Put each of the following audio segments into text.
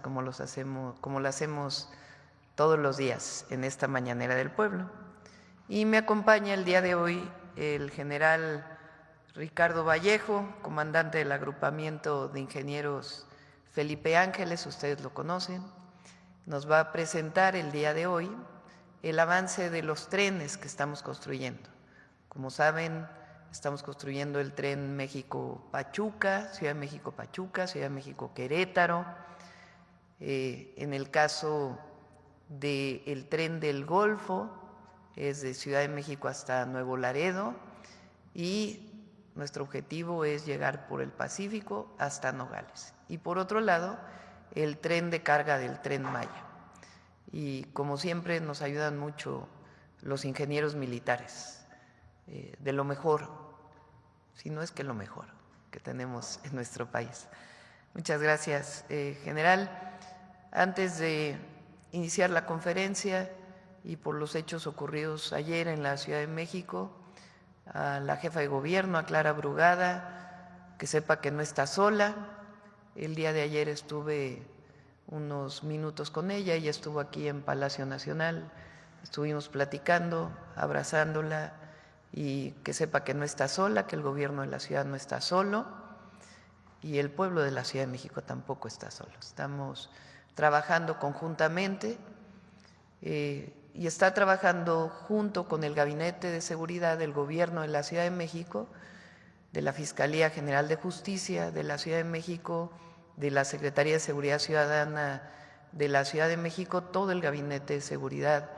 como lo hacemos todos los días en esta Mañanera del Pueblo. Y me acompaña el día de hoy el general Ricardo Vallejo, comandante del agrupamiento de ingenieros Felipe Ángeles, ustedes lo conocen. Nos va a presentar el día de hoy el avance de los trenes que estamos construyendo. Como saben, estamos construyendo el tren México-Pachuca, Ciudad de México-Pachuca, Ciudad de México-Querétaro. En el caso del tren del Golfo, es de Ciudad de México hasta Nuevo Laredo, y nuestro objetivo es llegar por el Pacífico hasta Nogales. Y por otro lado, el tren de carga del Tren Maya. Y como siempre nos ayudan mucho los ingenieros militares, de lo mejor, si no es que lo mejor que tenemos en nuestro país. Muchas gracias, general. Antes de iniciar la conferencia y por los hechos ocurridos ayer en la Ciudad de México, a la jefa de gobierno, a Clara Brugada, que sepa que no está sola. El día de ayer estuve unos minutos con ella estuvo aquí en Palacio Nacional, estuvimos platicando, abrazándola, y que sepa que no está sola, que el gobierno de la ciudad no está solo y el pueblo de la Ciudad de México tampoco está solo. Estamos trabajando conjuntamente y está trabajando junto con el Gabinete de Seguridad del Gobierno de la Ciudad de México, de la Fiscalía General de Justicia de la Ciudad de México, de la Secretaría de Seguridad Ciudadana de la Ciudad de México, todo el Gabinete de Seguridad,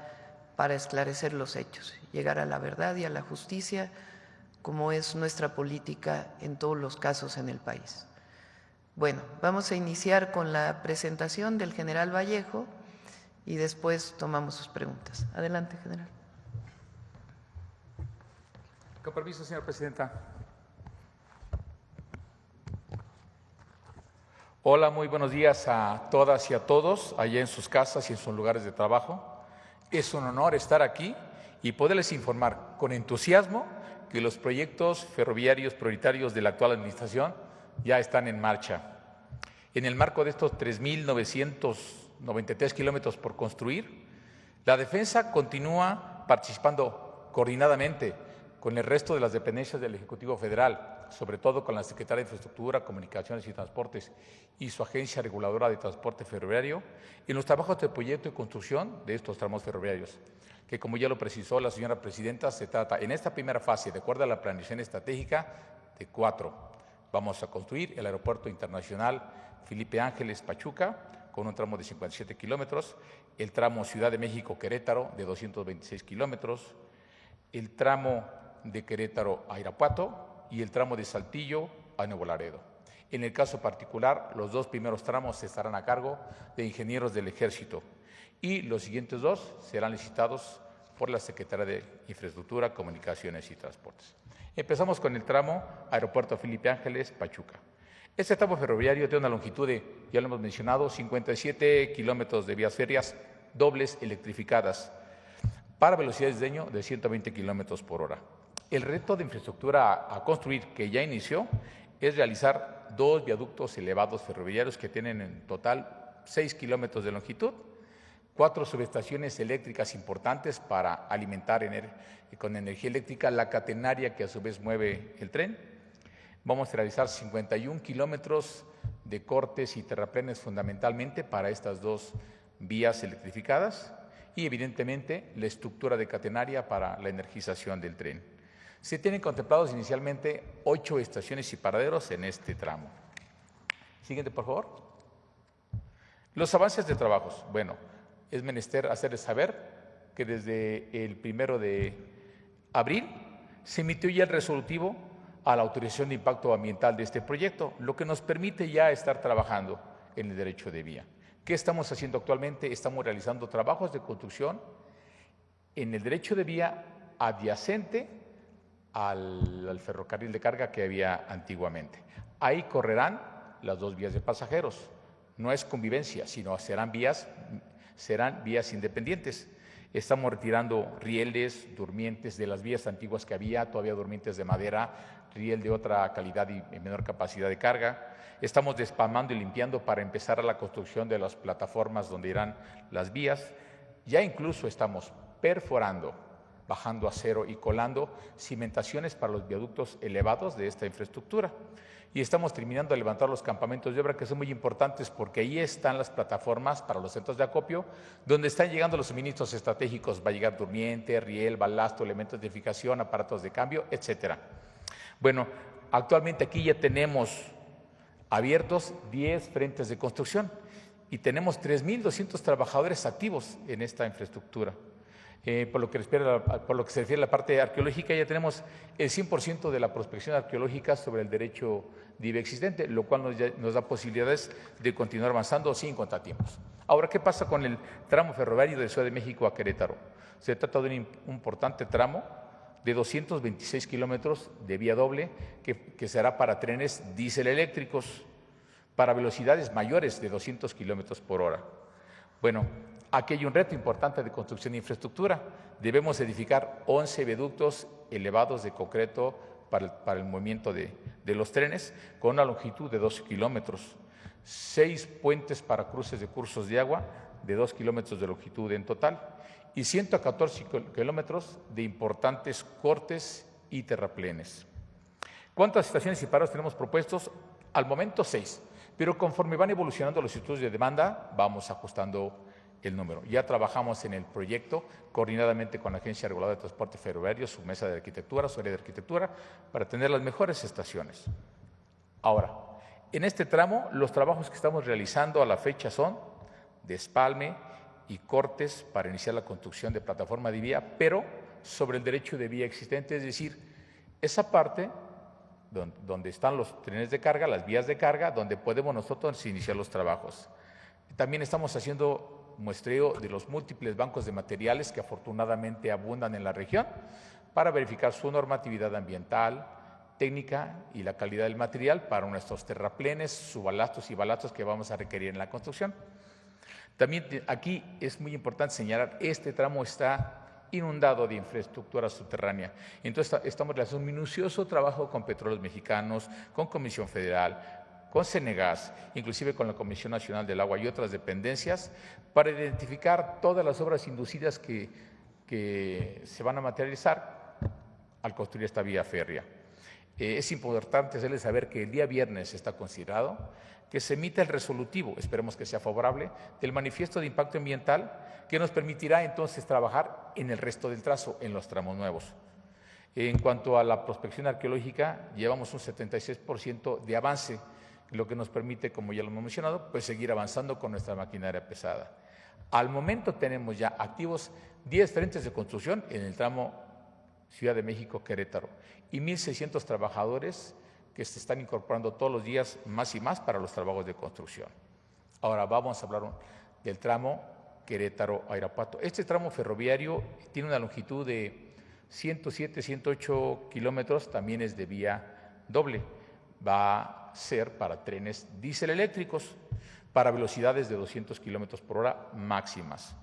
para esclarecer los hechos, llegar a la verdad y a la justicia, como es nuestra política en todos los casos en el país. Bueno, vamos a iniciar con la presentación del general Vallejo y después tomamos sus preguntas. Adelante, general. Con permiso, señora presidenta. Hola, muy buenos días a todas y a todos, allá en sus casas y en sus lugares de trabajo. Es un honor estar aquí y poderles informar con entusiasmo que los proyectos ferroviarios prioritarios de la actual administración ya están en marcha. En el marco de estos 3.993 kilómetros por construir, la Defensa continúa participando coordinadamente con el resto de las dependencias del Ejecutivo Federal, sobre todo con la Secretaría de Infraestructura, Comunicaciones y Transportes y su Agencia Reguladora de Transporte Ferroviario, en los trabajos de proyecto y construcción de estos tramos ferroviarios, que como ya lo precisó la señora presidenta, se trata en esta primera fase, de acuerdo a la planeación estratégica, de 4. Vamos a construir el Aeropuerto Internacional Felipe Ángeles Pachuca, con un tramo de 57 kilómetros, el tramo Ciudad de México-Querétaro de 226 kilómetros, el tramo de Querétaro a Irapuato y el tramo de Saltillo a Nuevo Laredo. En el caso particular, los 2 primeros tramos estarán a cargo de ingenieros del Ejército y los siguientes 2 serán licitados por la Secretaría de Infraestructura, Comunicaciones y Transportes. Empezamos con el tramo Aeropuerto Felipe Ángeles Pachuca. Este tramo ferroviario tiene una longitud de, ya lo hemos mencionado, 57 kilómetros de vías férreas dobles electrificadas para velocidades de 120 kilómetros por hora. El reto de infraestructura a construir, que ya inició, es realizar 2 viaductos elevados ferroviarios que tienen en total 6 kilómetros de longitud, 4 subestaciones eléctricas importantes para alimentar con energía eléctrica la catenaria que a su vez mueve el tren. Vamos a realizar 51 kilómetros de cortes y terraplenes fundamentalmente para estas 2 vías electrificadas y evidentemente la estructura de catenaria para la energización del tren. Se tienen contemplados inicialmente 8 estaciones y paraderos en este tramo. Siguiente, por favor. Los avances de trabajos. Bueno, es menester hacerles saber que desde el 1 de abril se emitió ya el resolutivo a la autorización de impacto ambiental de este proyecto, lo que nos permite ya estar trabajando en el derecho de vía. ¿Qué estamos haciendo actualmente? Estamos realizando trabajos de construcción en el derecho de vía adyacente al ferrocarril de carga que había antiguamente. Ahí correrán las 2 vías de pasajeros. No es convivencia, sino serán vías independientes. Estamos retirando rieles, durmientes de las vías antiguas que había, todavía durmientes de madera, riel de otra calidad y menor capacidad de carga. Estamos despalmando y limpiando para empezar a la construcción de las plataformas donde irán las vías. Ya incluso estamos perforando, bajando acero y colando cimentaciones para los viaductos elevados de esta infraestructura. Y estamos terminando de levantar los campamentos de obra, que son muy importantes porque ahí están las plataformas para los centros de acopio, donde están llegando los suministros estratégicos. Va a llegar durmiente, riel, balasto, elementos de edificación, aparatos de cambio, etcétera. Bueno, actualmente aquí ya tenemos abiertos 10 frentes de construcción y tenemos 3.200 trabajadores activos en esta infraestructura. Por lo que se refiere a la parte arqueológica, ya tenemos el 100% de la prospección arqueológica sobre el derecho de vía existente, lo cual nos da posibilidades de continuar avanzando sin contratiempos. Ahora, ¿qué pasa con el tramo ferroviario de Ciudad de México a Querétaro? Se trata de un importante tramo de 226 kilómetros de vía doble que será para trenes diésel eléctricos para velocidades mayores de 200 kilómetros por hora. Bueno, aquí hay un reto importante de construcción de infraestructura. Debemos edificar 11 viaductos elevados de concreto para el movimiento de los trenes con una longitud de 12 kilómetros, 6 puentes para cruces de cursos de agua de 2 kilómetros de longitud en total y 114 kilómetros de importantes cortes y terraplenes. ¿Cuántas estaciones y parados tenemos propuestos? Al momento 6, pero conforme van evolucionando los estudios de demanda, vamos ajustando el número. Ya trabajamos en el proyecto coordinadamente con la Agencia Reguladora de Transporte Ferroviario, su mesa de arquitectura, su área de arquitectura, para tener las mejores estaciones. Ahora, en este tramo, los trabajos que estamos realizando a la fecha son despalme y cortes para iniciar la construcción de plataforma de vía, pero sobre el derecho de vía existente, es decir, esa parte donde están los trenes de carga, las vías de carga, donde podemos nosotros iniciar los trabajos. También estamos haciendo muestreo de los múltiples bancos de materiales que afortunadamente abundan en la región para verificar su normatividad ambiental, técnica y la calidad del material para nuestros terraplenes, subbalastos y balastos que vamos a requerir en la construcción. También aquí es muy importante señalar, este tramo está inundado de infraestructura subterránea. Entonces estamos realizando un minucioso trabajo con Petróleos Mexicanos, con Comisión Federal, con Cenegas, inclusive con la Comisión Nacional del Agua y otras dependencias, para identificar todas las obras inducidas que se van a materializar al construir esta vía férrea. Es importante hacerles saber que el día viernes está considerado que se emita el resolutivo, esperemos que sea favorable, del manifiesto de impacto ambiental que nos permitirá entonces trabajar en el resto del trazo, en los tramos nuevos. En cuanto a la prospección arqueológica, llevamos un 76% de avance, lo que nos permite, como ya lo hemos mencionado, pues seguir avanzando con nuestra maquinaria pesada. Al momento tenemos ya activos 10 frentes de construcción en el tramo Ciudad de México-Querétaro y 1.600 trabajadores que se están incorporando todos los días más y más para los trabajos de construcción. Ahora vamos a hablar del tramo Querétaro-Irapuato. Este tramo ferroviario tiene una longitud de 107, 108 kilómetros, también es de vía doble. Va a ser para trenes diésel eléctricos para velocidades de 200 kilómetros por hora máximas.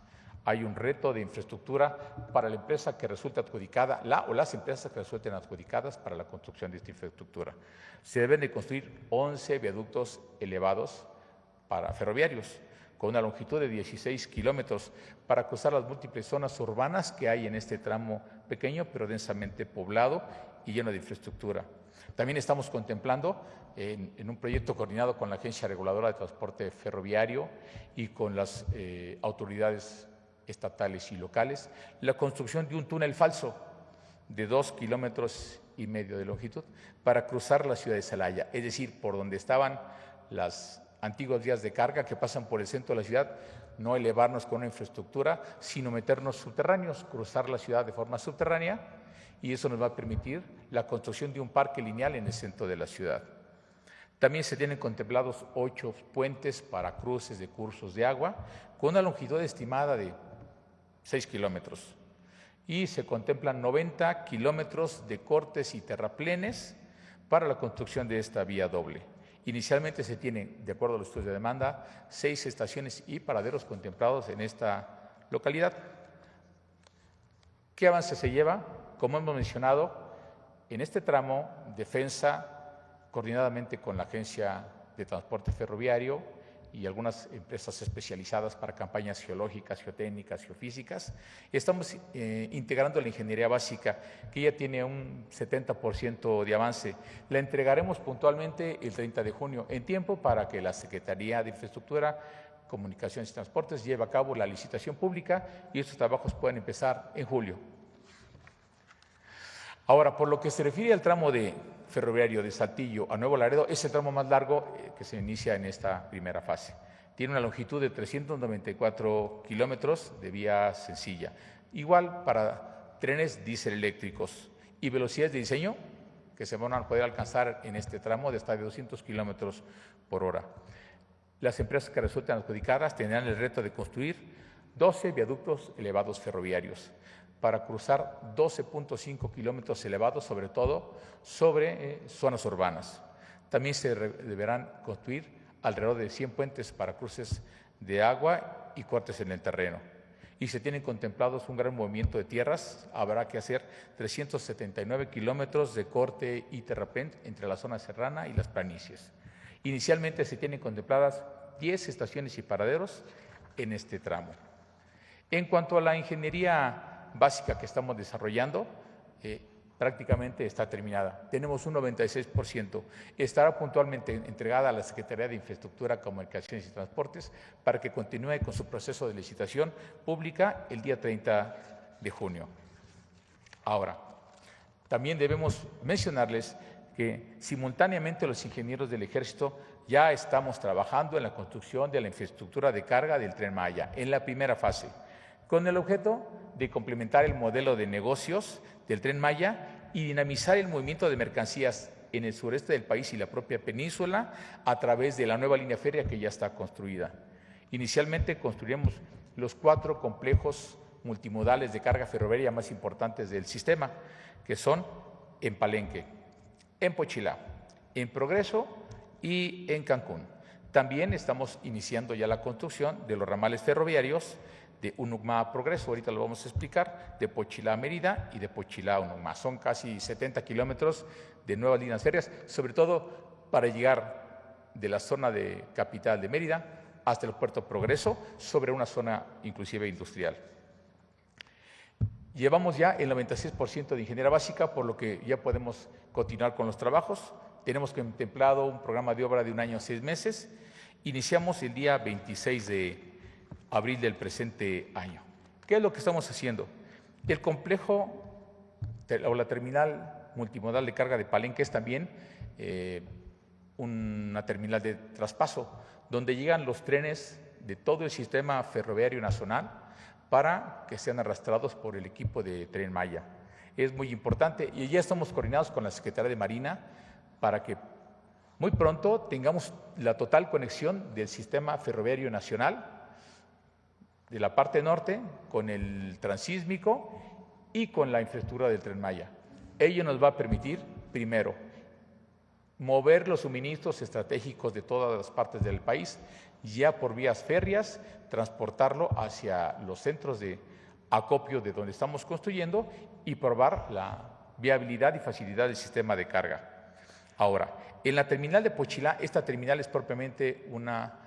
Hay un reto de infraestructura para la empresa que resulte adjudicada, o las empresas que resulten adjudicadas para la construcción de esta infraestructura. Se deben de construir 11 viaductos elevados para ferroviarios, con una longitud de 16 kilómetros para cruzar las múltiples zonas urbanas que hay en este tramo pequeño, pero densamente poblado y lleno de infraestructura. También estamos contemplando en un proyecto coordinado con la Agencia Reguladora de Transporte Ferroviario y con las autoridades estatales y locales, la construcción de un túnel falso de 2,5 kilómetros de longitud para cruzar la ciudad de Celaya, es decir, por donde estaban las antiguas vías de carga que pasan por el centro de la ciudad, no elevarnos con una infraestructura, sino meternos subterráneos, cruzar la ciudad de forma subterránea, y eso nos va a permitir la construcción de un parque lineal en el centro de la ciudad. También se tienen contemplados 8 puentes para cruces de cursos de agua con una longitud estimada de 6 kilómetros y se contemplan 90 kilómetros de cortes y terraplenes para la construcción de esta vía doble. Inicialmente se tienen, de acuerdo a los estudios de demanda, 6 estaciones y paraderos contemplados en esta localidad. ¿Qué avance se lleva? Como hemos mencionado, en este tramo, Defensa, coordinadamente con la Agencia de Transporte Ferroviario y algunas empresas especializadas para campañas geológicas, geotécnicas, geofísicas, estamos integrando la ingeniería básica, que ya tiene un 70% de avance. La entregaremos puntualmente el 30 de junio, en tiempo para que la Secretaría de Infraestructura, Comunicaciones y Transportes lleve a cabo la licitación pública y estos trabajos pueden empezar en julio. Ahora, por lo que se refiere al tramo de ferroviario de Saltillo a Nuevo Laredo, es el tramo más largo que se inicia en esta primera fase. Tiene una longitud de 394 kilómetros de vía sencilla, igual para trenes diésel eléctricos y velocidades de diseño que se van a poder alcanzar en este tramo de hasta 200 kilómetros por hora. Las empresas que resulten adjudicadas tendrán el reto de construir 12 viaductos elevados ferroviarios para cruzar 12.5 kilómetros elevados, sobre todo sobre zonas urbanas. También se deberán construir alrededor de 100 puentes para cruces de agua y cortes en el terreno. Y se tienen contemplados un gran movimiento de tierras. Habrá que hacer 379 kilómetros de corte y terraplén entre la zona serrana y las planicies. Inicialmente se tienen contempladas 10 estaciones y paraderos en este tramo. En cuanto a la ingeniería básica que estamos desarrollando, prácticamente está terminada. Tenemos un 96%. Estará puntualmente entregada a la Secretaría de Infraestructura, Comunicaciones y Transportes para que continúe con su proceso de licitación pública el día 30 de junio. Ahora, también debemos mencionarles que simultáneamente los ingenieros del Ejército ya estamos trabajando en la construcción de la infraestructura de carga del Tren Maya en la primera fase, con el objeto de complementar el modelo de negocios del Tren Maya y dinamizar el movimiento de mercancías en el sureste del país y la propia península a través de la nueva línea férrea que ya está construida. Inicialmente construiremos los 4 complejos multimodales de carga ferroviaria más importantes del sistema, que son en Palenque, en Pochilá, en Progreso y en Cancún. También estamos iniciando ya la construcción de los ramales ferroviarios de Unucma a Progreso, ahorita lo vamos a explicar, de Pochilá a Mérida y de Pochilá a Unucma. Son casi 70 kilómetros de nuevas líneas férreas, sobre todo para llegar de la zona de capital de Mérida hasta el puerto Progreso, sobre una zona inclusive industrial. Llevamos ya el 96% de ingeniería básica, por lo que ya podemos continuar con los trabajos. Tenemos contemplado un programa de obra de 1 año 6 meses. Iniciamos el día 26 de abril del presente año. ¿Qué es lo que estamos haciendo? El complejo o la terminal multimodal de carga de Palenque es también una terminal de traspaso, donde llegan los trenes de todo el sistema ferroviario nacional para que sean arrastrados por el equipo de Tren Maya. Es muy importante y ya estamos coordinados con la Secretaría de Marina para que muy pronto tengamos la total conexión del sistema ferroviario nacional de la parte norte con el transísmico y con la infraestructura del Tren Maya. Ello nos va a permitir, primero, mover los suministros estratégicos de todas las partes del país, ya por vías férreas, transportarlo hacia los centros de acopio de donde estamos construyendo y probar la viabilidad y facilidad del sistema de carga. Ahora, en la terminal de Pochilá, esta terminal es propiamente una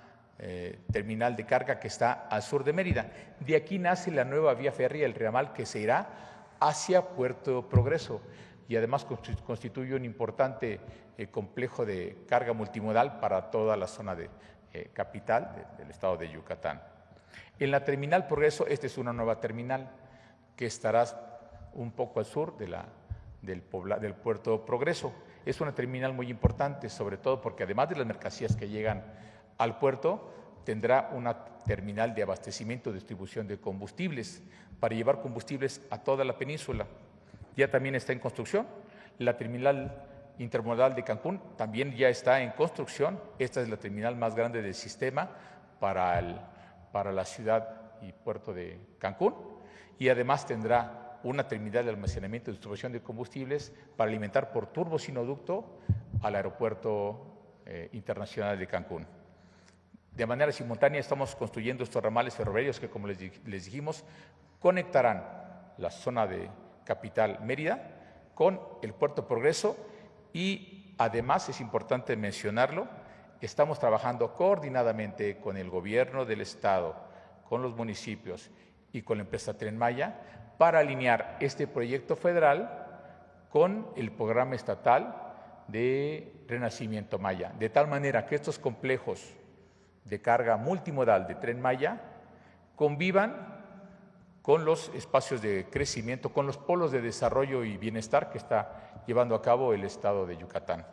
terminal de carga que está al sur de Mérida. De aquí nace la nueva vía férrea, el ramal, que se irá hacia Puerto Progreso y además constituye un importante complejo de carga multimodal para toda la zona de capital del estado de Yucatán. En la terminal Progreso, esta es una nueva terminal que estará un poco al sur del puerto Progreso. Es una terminal muy importante, sobre todo porque además de las mercancías que llegan al puerto, tendrá una terminal de abastecimiento y distribución de combustibles para llevar combustibles a toda la península. Ya también está en construcción. La terminal intermodal de Cancún también ya está en construcción. Esta es la terminal más grande del sistema para la ciudad y puerto de Cancún, y además tendrá una terminal de almacenamiento y distribución de combustibles para alimentar por turbosinoducto al aeropuerto internacional de Cancún. De manera simultánea estamos construyendo estos ramales ferroviarios que, como les dijimos, conectarán la zona de capital Mérida, con el Puerto Progreso y además es importante mencionarlo, estamos trabajando coordinadamente con el gobierno del estado, con los municipios y con la empresa Tren Maya para alinear este proyecto federal con el programa estatal de Renacimiento Maya, de tal manera que estos complejos de carga multimodal de Tren Maya convivan con los espacios de crecimiento, con los polos de desarrollo y bienestar que está llevando a cabo el estado de Yucatán.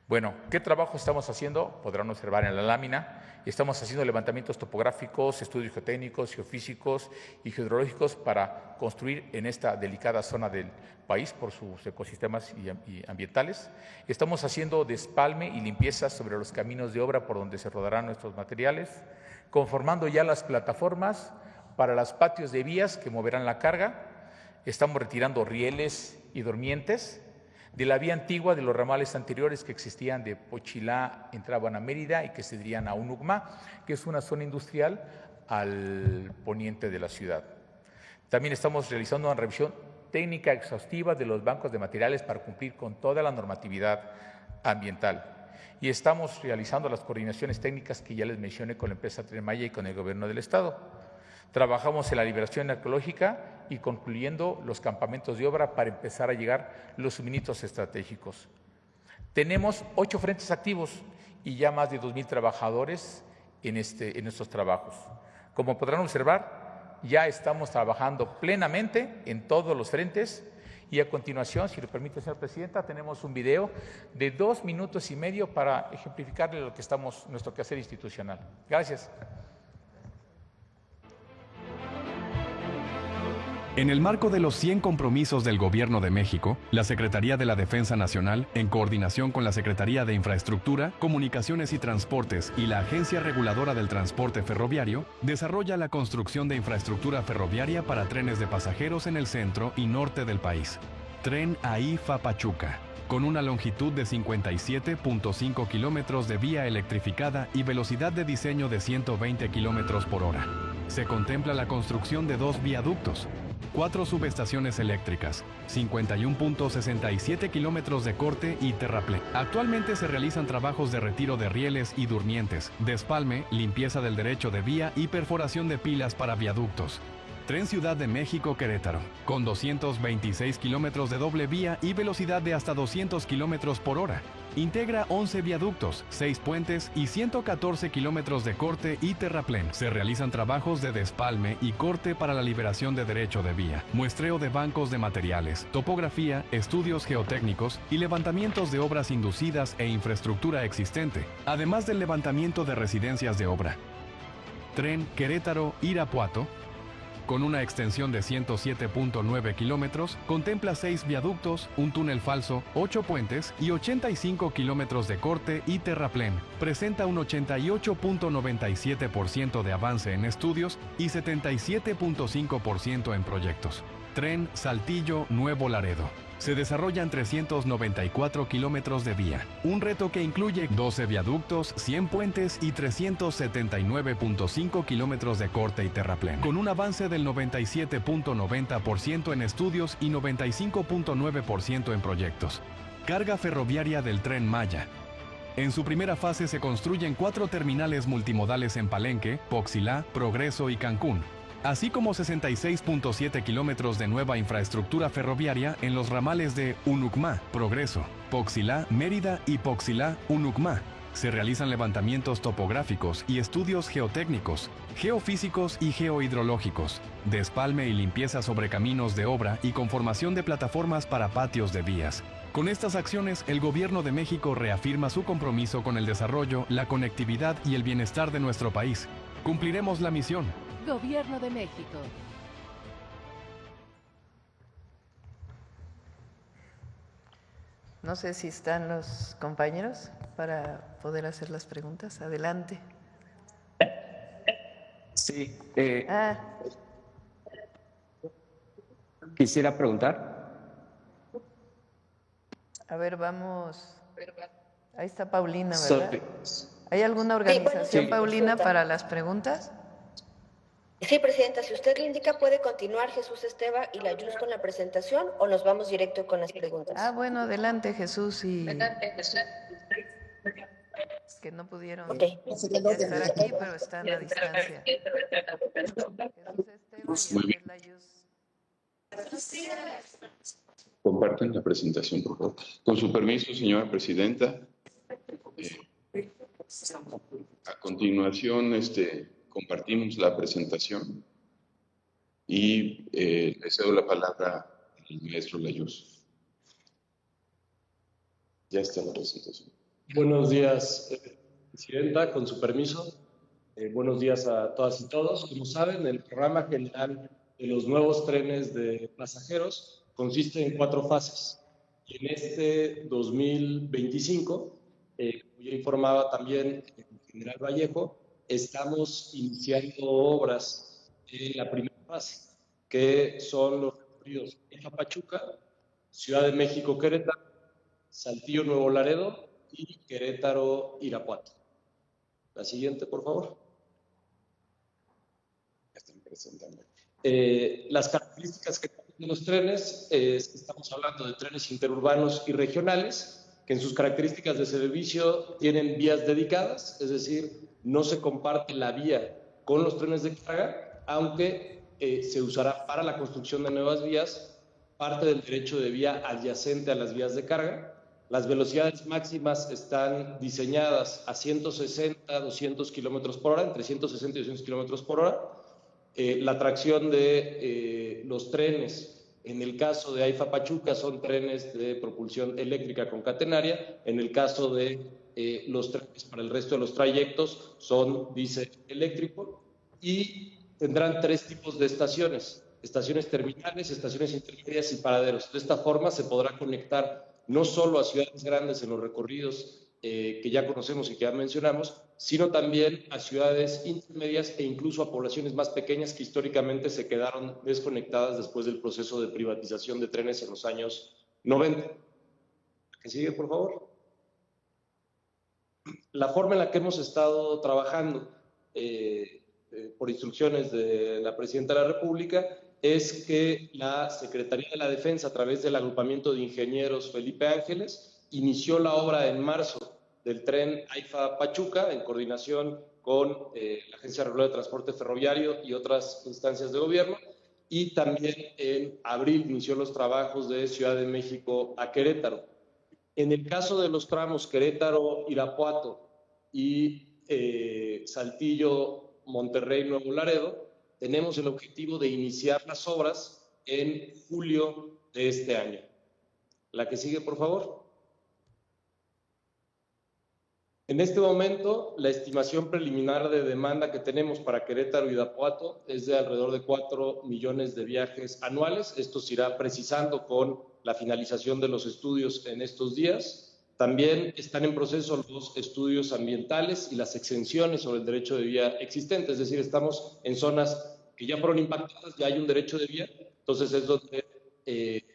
Bueno, ¿qué trabajo estamos haciendo? Podrán observar en la lámina. Estamos haciendo levantamientos topográficos, estudios geotécnicos, geofísicos y hidrológicos para construir en esta delicada zona del país por sus ecosistemas y ambientales. Estamos haciendo despalme y limpieza sobre los caminos de obra por donde se rodarán nuestros materiales, conformando ya las plataformas para los patios de vías que moverán la carga. Estamos retirando rieles y durmientes de la vía antigua de los ramales anteriores que existían de Pochilá, entraban a Mérida y que se dirían a Unucmá, que es una zona industrial al poniente de la ciudad. También estamos realizando una revisión técnica exhaustiva de los bancos de materiales para cumplir con toda la normatividad ambiental. Y estamos realizando las coordinaciones técnicas que ya les mencioné con la empresa Tren Maya y con el gobierno del estado. Trabajamos en la liberación arqueológica y concluyendo los campamentos de obra para empezar a llegar los suministros estratégicos. Tenemos 8 frentes activos y ya más de 2,000 trabajadores en estos trabajos. Como podrán observar, ya estamos trabajando plenamente en todos los frentes y a continuación, si lo permite, señora presidenta, tenemos un video de 2 minutos y medio para ejemplificarle lo que nuestro quehacer institucional. Gracias. En el marco de los 100 compromisos del Gobierno de México, la Secretaría de la Defensa Nacional, en coordinación con la Secretaría de Infraestructura, Comunicaciones y Transportes y la Agencia Reguladora del Transporte Ferroviario, desarrolla la construcción de infraestructura ferroviaria para trenes de pasajeros en el centro y norte del país. Tren AIFA-Pachuca, con una longitud de 57.5 kilómetros de vía electrificada y velocidad de diseño de 120 kilómetros por hora. Se contempla la construcción de 2 viaductos, 4 subestaciones eléctricas, 51.67 kilómetros de corte y terraplén. Actualmente se realizan trabajos de retiro de rieles y durmientes, despalme, limpieza del derecho de vía y perforación de pilas para viaductos. Tren Ciudad de México-Querétaro, con 226 kilómetros de doble vía y velocidad de hasta 200 kilómetros por hora. Integra 11 viaductos, 6 puentes y 114 kilómetros de corte y terraplén. Se realizan trabajos de despalme y corte para la liberación de derecho de vía, muestreo de bancos de materiales, topografía, estudios geotécnicos y levantamientos de obras inducidas e infraestructura existente, además del levantamiento de residencias de obra. Tren Querétaro-Irapuato, con una extensión de 107.9 kilómetros, contempla 6 viaductos, un túnel falso, 8 puentes y 85 kilómetros de corte y terraplén. Presenta un 88.97% de avance en estudios y 77.5% en proyectos. Tren Saltillo-Nuevo Laredo. Se desarrollan 394 kilómetros de vía, un reto que incluye 12 viaductos, 100 puentes y 379.5 kilómetros de corte y terraplén, con un avance del 97.90% en estudios y 95.9% en proyectos. Carga ferroviaria del Tren Maya. En su primera fase se construyen 4 terminales multimodales en Palenque, Poxilá, Progreso y Cancún, así como 66.7 kilómetros de nueva infraestructura ferroviaria en los ramales de Unucmá, Progreso, Poxilá, Mérida y Poxilá, Unucmá. Se realizan levantamientos topográficos y estudios geotécnicos, geofísicos y geohidrológicos, despalme y limpieza sobre caminos de obra y conformación de plataformas para patios de vías. Con estas acciones, el Gobierno de México reafirma su compromiso con el desarrollo, la conectividad y el bienestar de nuestro país. Cumpliremos la misión. Gobierno de México. No sé si están los compañeros para poder hacer las preguntas. Adelante. Sí. Quisiera preguntar. A ver, vamos. Ahí está Paulina, ¿verdad? ¿Hay alguna organización, Sí. Paulina, para las preguntas? Sí, Presidenta, si usted le indica, puede continuar Jesús Esteva y Layuz con la presentación o nos vamos directo con las preguntas. Ah, bueno, adelante Jesús y que no pudieron Ok. ya estar aquí, pero están a distancia. Jesús Esteva y Muy bien. después Layuz. Comparten la presentación, por favor. Con su permiso, señora presidenta. A continuación, compartimos la presentación y le cedo la palabra al maestro Layuz. Ya está la presentación. Buenos días, Presidenta, con su permiso. Buenos días a todas y todos. Como saben, el programa general de los nuevos trenes de pasajeros consiste en 4 fases. Y en este 2025, como ya informaba también el general Vallejo, estamos iniciando obras en la primera fase, que son los recorridos Pachuca, Ciudad de México, Querétaro, Saltillo, Nuevo Laredo y Querétaro, Irapuato. La siguiente, por favor. Están presentando. Las características que tienen los trenes es que estamos hablando de trenes interurbanos y regionales, que en sus características de servicio tienen vías dedicadas, es decir, no se comparte la vía con los trenes de carga, aunque se usará para la construcción de nuevas vías parte del derecho de vía adyacente a las vías de carga. Las velocidades máximas están diseñadas a 160, 200 kilómetros por hora, entre 160 y 200 kilómetros por hora. La tracción de los trenes, en el caso de AIFA Pachuca, son trenes de propulsión eléctrica con catenaria. En el caso de los trenes para el resto de los trayectos, son diésel eléctrico. Y tendrán 3 tipos de estaciones: estaciones terminales, estaciones intermedias y paraderos. De esta forma se podrá conectar no solo a ciudades grandes en los recorridos que ya conocemos y que ya mencionamos, sino también a ciudades intermedias e incluso a poblaciones más pequeñas que históricamente se quedaron desconectadas después del proceso de privatización de trenes en los años 90. ¿Que sigue, por favor? La forma en la que hemos estado trabajando por instrucciones de la Presidenta de la República es que la Secretaría de la Defensa, a través del agrupamiento de ingenieros Felipe Ángeles, inició la obra en marzo del tren AIFA Pachuca en coordinación con la Agencia Regular de Transporte Ferroviario y otras instancias de gobierno, y también en abril inició los trabajos de Ciudad de México a Querétaro. En el caso de los tramos Querétaro, Irapuato y Saltillo, Monterrey, Nuevo Laredo, tenemos el objetivo de iniciar las obras en julio de este año. La que sigue, por favor. En este momento, la estimación preliminar de demanda que tenemos para Querétaro y Irapuato es de alrededor de 4 millones de viajes anuales. Esto se irá precisando con la finalización de los estudios en estos días. También están en proceso los estudios ambientales y las exenciones sobre el derecho de vía existente, es decir, estamos en zonas que ya fueron impactadas, ya hay un derecho de vía, entonces es donde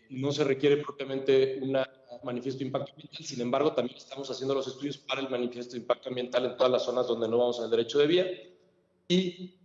no se requiere propiamente un manifiesto de impacto ambiental. Sin embargo, también estamos haciendo los estudios para el manifiesto de impacto ambiental en todas las zonas donde no vamos al derecho de vía. Y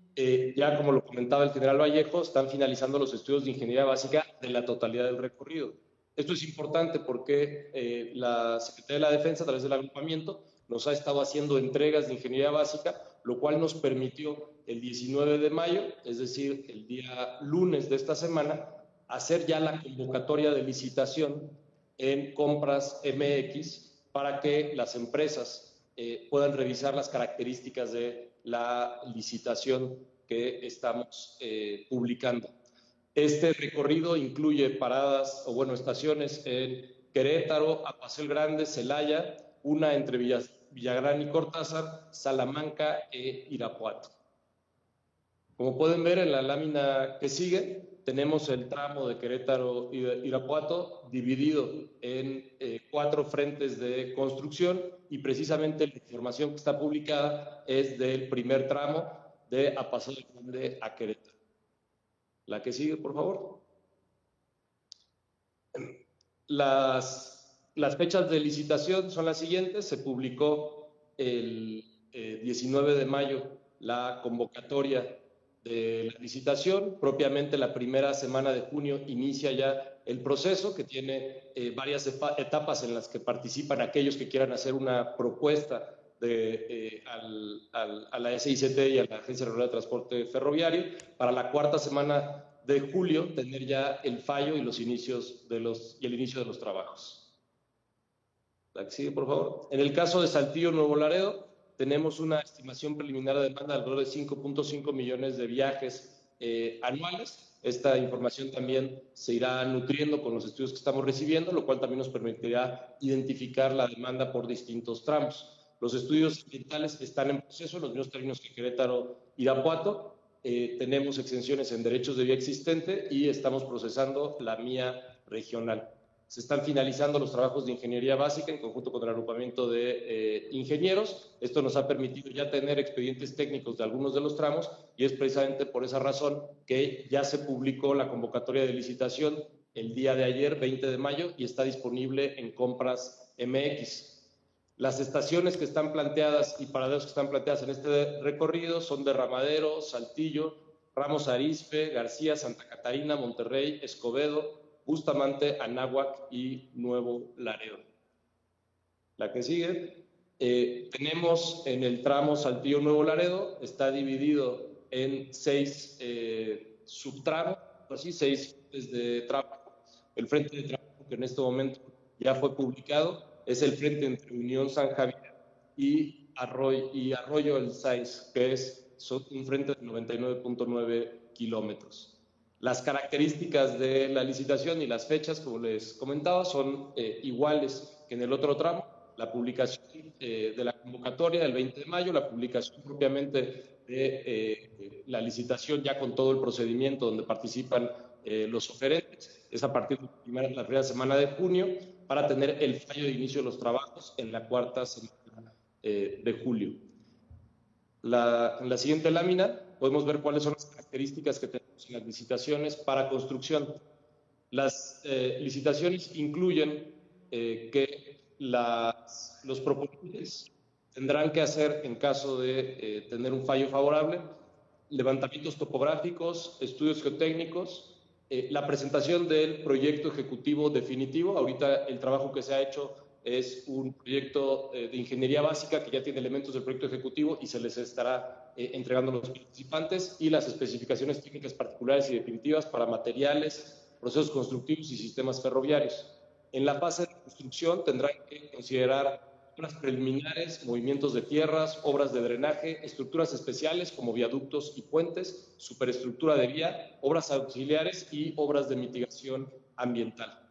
ya como lo comentaba el general Vallejo, están finalizando los estudios de ingeniería básica de la totalidad del recorrido. Esto es importante porque la Secretaría de la Defensa, a través del agrupamiento, nos ha estado haciendo entregas de ingeniería básica, lo cual nos permitió el 19 de mayo, es decir, el día lunes de esta semana, hacer ya la convocatoria de licitación en Compras MX para que las empresas puedan revisar las características de la licitación que estamos publicando. Este recorrido incluye paradas, o bueno, estaciones en Querétaro, Apacio el Grande, Celaya, una entre Villagrán y Cortázar, Salamanca e Irapuato. Como pueden ver en la lámina que sigue, tenemos el tramo de Querétaro y Irapuato dividido en 4 frentes de construcción, y precisamente la información que está publicada es del primer tramo de Apacio el Grande a Querétaro. La que sigue, por favor. Las fechas de licitación son las siguientes. Se publicó el 19 de mayo la convocatoria de la licitación. Propiamente la primera semana de junio inicia ya el proceso, que tiene varias etapas en las que participan aquellos que quieran hacer una propuesta a la SICT y a la Agencia Regular de Transporte Ferroviario, para la cuarta semana de julio tener ya el fallo y el inicio de los trabajos. La que sigue, por favor. En el caso de Saltillo Nuevo Laredo, tenemos una estimación preliminar de demanda de alrededor de 5.5 millones de viajes anuales. Esta información también se irá nutriendo con los estudios que estamos recibiendo, lo cual también nos permitirá identificar la demanda por distintos tramos. Los estudios ambientales están en proceso, en los mismos términos que Querétaro, Irapuato. Tenemos exenciones en derechos de vía existente y estamos procesando la mía regional. Se están finalizando los trabajos de ingeniería básica en conjunto con el agrupamiento de ingenieros. Esto nos ha permitido ya tener expedientes técnicos de algunos de los tramos y es precisamente por esa razón que ya se publicó la convocatoria de licitación el día de ayer, 20 de mayo, y está disponible en Compras MX. Las estaciones que están planteadas y paraderos que están planteadas en este recorrido son Derramadero, Saltillo, Ramos Arizpe, García, Santa Catarina, Monterrey, Escobedo, Bustamante, Anáhuac y Nuevo Laredo. La que sigue, tenemos en el tramo Saltillo-Nuevo Laredo, está dividido en 6 subtramos, así 6 frentes de trabajo. El frente de trabajo que en este momento ya fue publicado es el frente entre Unión San Javier y Arroyo El Saiz, que es un frente de 99.9 kilómetros. Las características de la licitación y las fechas, como les comentaba, son iguales que en el otro tramo. La publicación de la convocatoria del 20 de mayo, la publicación propiamente de la licitación ya con todo el procedimiento donde participan los oferentes, es a partir de la primera semana de junio, para tener el fallo de inicio de los trabajos en la cuarta semana de julio. En la siguiente lámina podemos ver cuáles son las características que tenemos en las licitaciones para construcción. Las licitaciones incluyen que los proponentes tendrán que hacer, en caso de tener un fallo favorable, levantamientos topográficos, estudios geotécnicos, la presentación del proyecto ejecutivo definitivo. Ahorita el trabajo que se ha hecho es un proyecto de ingeniería básica que ya tiene elementos del proyecto ejecutivo y se les estará entregando a los participantes, y las especificaciones técnicas particulares y definitivas para materiales, procesos constructivos y sistemas ferroviarios. En la fase de construcción tendrán que considerar obras preliminares, movimientos de tierras, obras de drenaje, estructuras especiales como viaductos y puentes, superestructura de vía, obras auxiliares y obras de mitigación ambiental.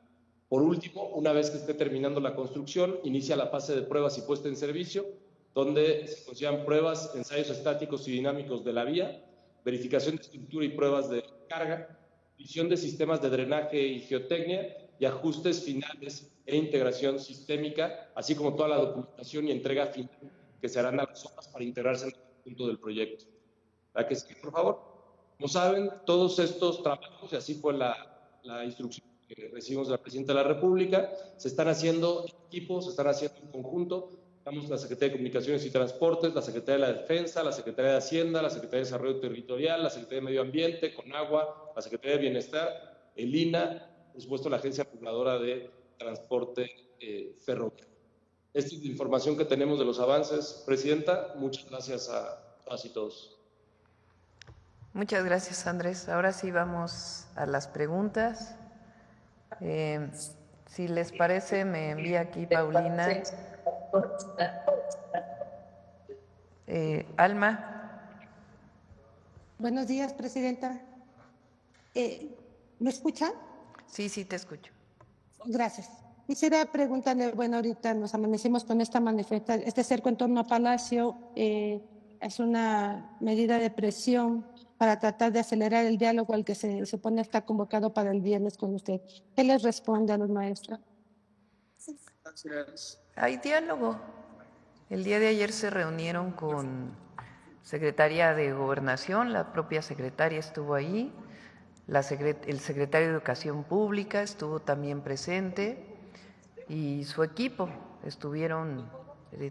Por último, una vez que esté terminando la construcción, inicia la fase de pruebas y puesta en servicio, donde se consideran pruebas, ensayos estáticos y dinámicos de la vía, verificación de estructura y pruebas de carga, visión de sistemas de drenaje y geotecnia, y ajustes finales e integración sistémica, así como toda la documentación y entrega final que se harán a las obras para integrarse en el conjunto del proyecto. ¿La que sigue, por favor? Como saben, todos estos trabajos, y así fue la instrucción que recibimos de la Presidenta de la República, se están haciendo en equipo, se están haciendo en conjunto. Estamos la Secretaría de Comunicaciones y Transportes, la Secretaría de la Defensa, la Secretaría de Hacienda, la Secretaría de Desarrollo Territorial, la Secretaría de Medio Ambiente, Conagua, la Secretaría de Bienestar, el INA, por supuesto la Agencia Reguladora de Transporte Ferroviario. Esta es la información que tenemos de los avances, Presidenta. Muchas gracias a todas y todos. Muchas gracias, Andrés. Ahora sí vamos a las preguntas. Si les parece, me envía aquí Paulina. Alma. Buenos días, Presidenta. ¿Me escuchan? Sí, sí, te escucho. Gracias. Quisiera preguntarle, bueno, ahorita nos amanecimos con esta manifestación, este cerco en torno a Palacio, es una medida de presión para tratar de acelerar el diálogo al que se supone está convocado para el viernes con usted. ¿Qué les responde a los maestros? Hay diálogo. El día de ayer se reunieron con Secretaría de Gobernación, la propia secretaria estuvo ahí, el secretario de Educación Pública estuvo también presente y su equipo estuvieron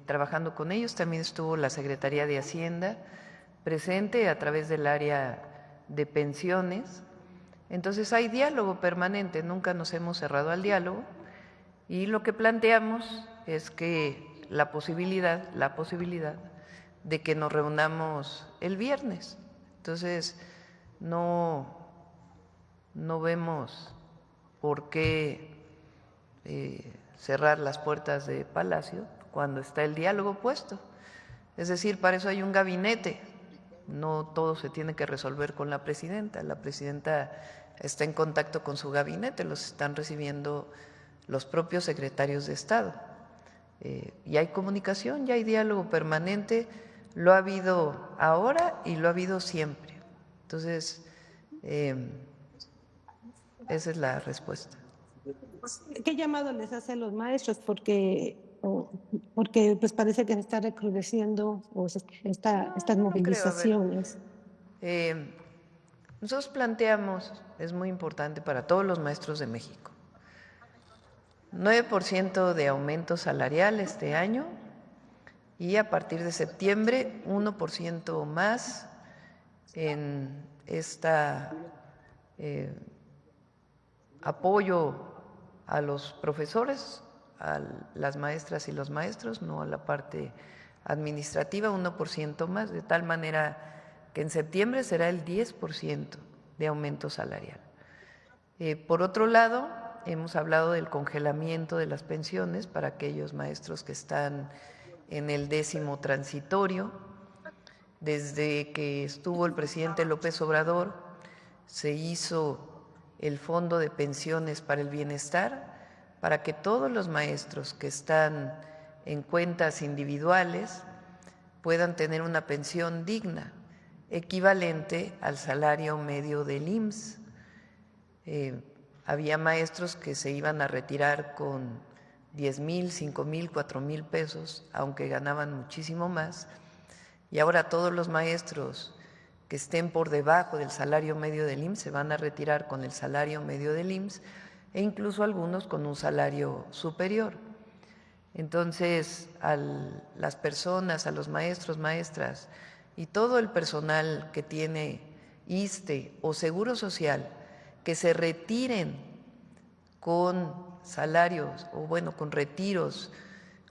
trabajando con ellos. También estuvo la Secretaría de Hacienda presente a través del área de pensiones. Entonces hay diálogo permanente, nunca nos hemos cerrado al diálogo, y lo que planteamos es que la posibilidad de que nos reunamos el viernes. Entonces no vemos por qué cerrar las puertas de Palacio cuando está el diálogo puesto. Es decir, para eso hay un gabinete, no todo se tiene que resolver con la presidenta. La presidenta está en contacto con su gabinete, los están recibiendo los propios secretarios de Estado. Y hay comunicación, ya hay diálogo permanente, lo ha habido ahora y lo ha habido siempre. Entonces, esa es la respuesta. ¿Qué llamado les hace a los maestros? Porque pues parece que se está recrudeciendo estas movilizaciones. Nosotros planteamos, es muy importante para todos los maestros de México, 9% de aumento salarial este año y a partir de septiembre 1% más en apoyo a los profesores, a las maestras y los maestros, no a la parte administrativa, 1% más, de tal manera que en septiembre será el 10% de aumento salarial. Por otro lado, hemos hablado del congelamiento de las pensiones para aquellos maestros que están en el 10º transitorio. Desde que estuvo el presidente López Obrador, se hizo el Fondo de Pensiones para el Bienestar, para que todos los maestros que están en cuentas individuales puedan tener una pensión digna, equivalente al salario medio del IMSS. Había maestros que se iban a retirar con 10,000, 5,000, 4,000 pesos, aunque ganaban muchísimo más, y ahora todos los maestros que estén por debajo del salario medio del IMSS se van a retirar con el salario medio del IMSS e incluso algunos con un salario superior. Entonces, a las personas, a los maestros, maestras y todo el personal que tiene ISSSTE o Seguro Social que se retiren con salarios o bueno, con retiros,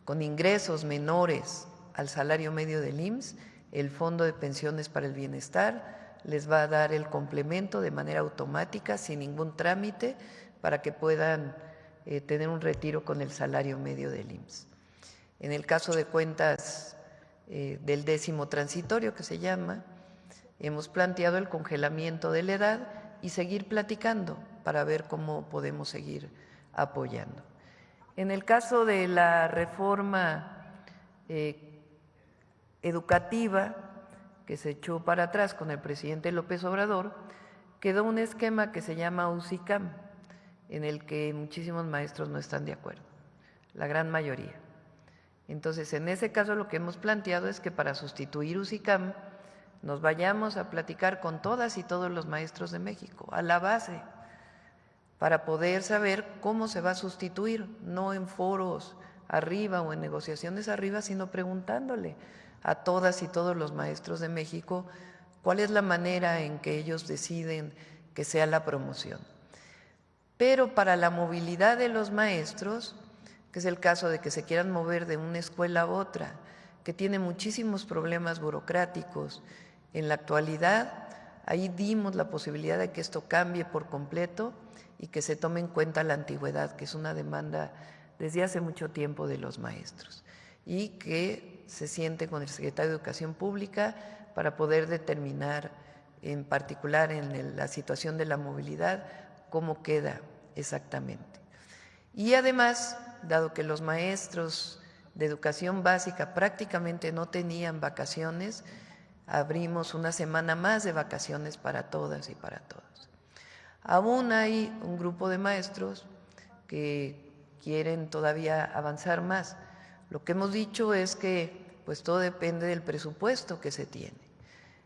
con ingresos menores al salario medio del IMSS, el Fondo de Pensiones para el Bienestar les va a dar el complemento de manera automática, sin ningún trámite, para que puedan tener un retiro con el salario medio del IMSS. En el caso de cuentas del 10º transitorio, que se llama, hemos planteado el congelamiento de la edad y seguir platicando para ver cómo podemos seguir apoyando. En el caso de la reforma educativa que se echó para atrás con el presidente López Obrador, quedó un esquema que se llama UCICAM, en el que muchísimos maestros no están de acuerdo, la gran mayoría. Entonces, en ese caso lo que hemos planteado es que para sustituir UCICAM nos vayamos a platicar con todas y todos los maestros de México, a la base, para poder saber cómo se va a sustituir, no en foros arriba o en negociaciones arriba, sino preguntándole a todas y todos los maestros de México cuál es la manera en que ellos deciden que sea la promoción. Pero para la movilidad de los maestros, que es el caso de que se quieran mover de una escuela a otra, que tiene muchísimos problemas burocráticos en la actualidad, ahí dimos la posibilidad de que esto cambie por completo y que se tome en cuenta la antigüedad, que es una demanda desde hace mucho tiempo de los maestros, y que se siente con el secretario de Educación Pública para poder determinar, en particular en la situación de la movilidad, cómo queda exactamente. Y además, dado que los maestros de educación básica prácticamente no tenían vacaciones, abrimos una semana más de vacaciones para todas y para todos. Aún hay un grupo de maestros que quieren todavía avanzar más. Lo que hemos dicho es que pues todo depende del presupuesto que se tiene.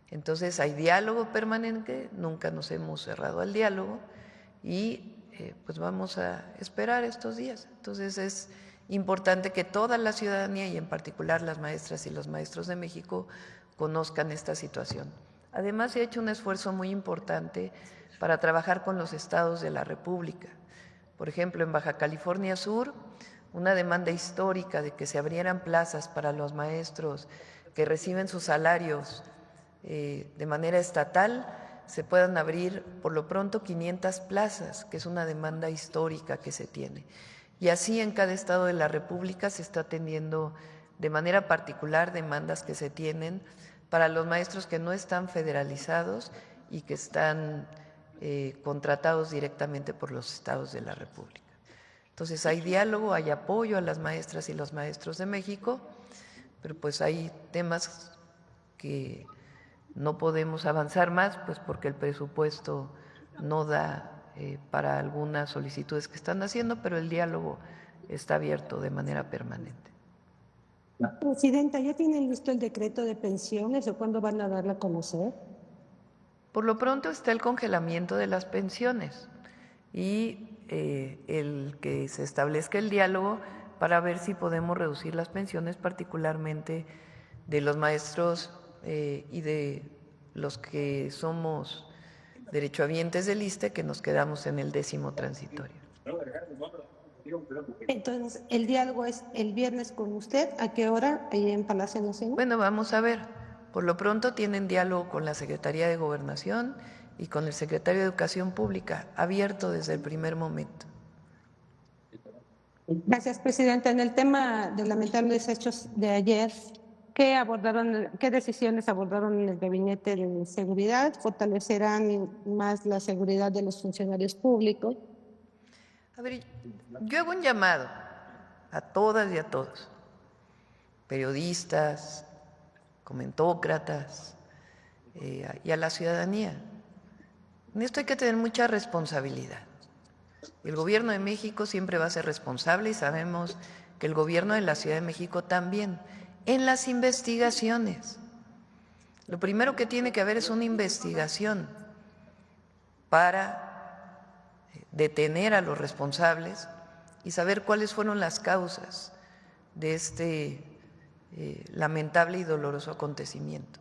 Entonces hay diálogo permanente, nunca nos hemos cerrado al diálogo y pues vamos a esperar estos días. Entonces es importante que toda la ciudadanía y en particular las maestras y los maestros de México conozcan esta situación. Además, se ha hecho un esfuerzo muy importante para trabajar con los estados de la República. Por ejemplo, en Baja California Sur, una demanda histórica de que se abrieran plazas para los maestros que reciben sus salarios de manera estatal, se puedan abrir por lo pronto 500 plazas, que es una demanda histórica que se tiene. Y así en cada estado de la República se está atendiendo de manera particular demandas que se tienen para los maestros que no están federalizados y que están contratados directamente por los estados de la República. Entonces hay diálogo, hay apoyo a las maestras y los maestros de México, pero pues hay temas que no podemos avanzar más, pues porque el presupuesto no da para algunas solicitudes que están haciendo, pero el diálogo está abierto de manera permanente. Presidenta, ¿ya tienen listo el decreto de pensiones o cuándo van a darla a conocer? Por lo pronto está el congelamiento de las pensiones y el que se establezca el diálogo para ver si podemos reducir las pensiones, particularmente de los maestros y de los que somos derechohabientes del ISSSTE, que nos quedamos en el 10º transitorio. Entonces, ¿el diálogo es el viernes con usted? ¿A qué hora? Ahí en Palacio Nacional. Bueno, vamos a ver. Por lo pronto tienen diálogo con la Secretaría de Gobernación y con el Secretario de Educación Pública, abierto desde el primer momento. Gracias, Presidenta. En el tema de lamentables hechos de ayer, ¿qué decisiones abordaron en el Gabinete de Seguridad? ¿Fortalecerán más la seguridad de los funcionarios públicos? A ver, yo hago un llamado a todas y a todos, periodistas, comentócratas y a la ciudadanía. En esto hay que tener mucha responsabilidad. El Gobierno de México siempre va a ser responsable y sabemos que el Gobierno de la Ciudad de México también. En las investigaciones, lo primero que tiene que haber es una investigación para detener a los responsables y saber cuáles fueron las causas de este lamentable y doloroso acontecimiento.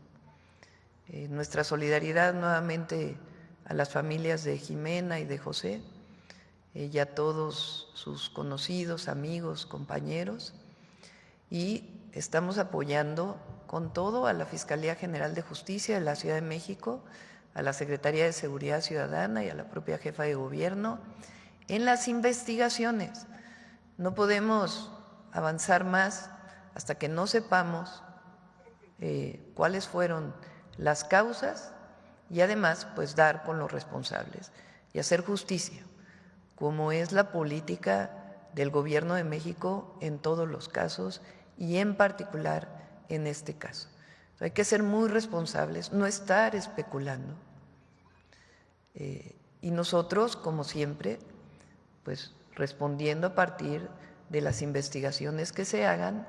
Nuestra solidaridad nuevamente a las familias de Jimena y de José y a todos sus conocidos, amigos, compañeros, y estamos apoyando con todo a la Fiscalía General de Justicia de la Ciudad de México, a la Secretaría de Seguridad Ciudadana y a la propia jefa de gobierno en las investigaciones. No podemos avanzar más hasta que no sepamos cuáles fueron las causas y además pues dar con los responsables y hacer justicia, como es la política del Gobierno de México en todos los casos y en particular en este caso. Hay que ser muy responsables, no estar especulando. Y nosotros, como siempre, pues respondiendo a partir de las investigaciones que se hagan,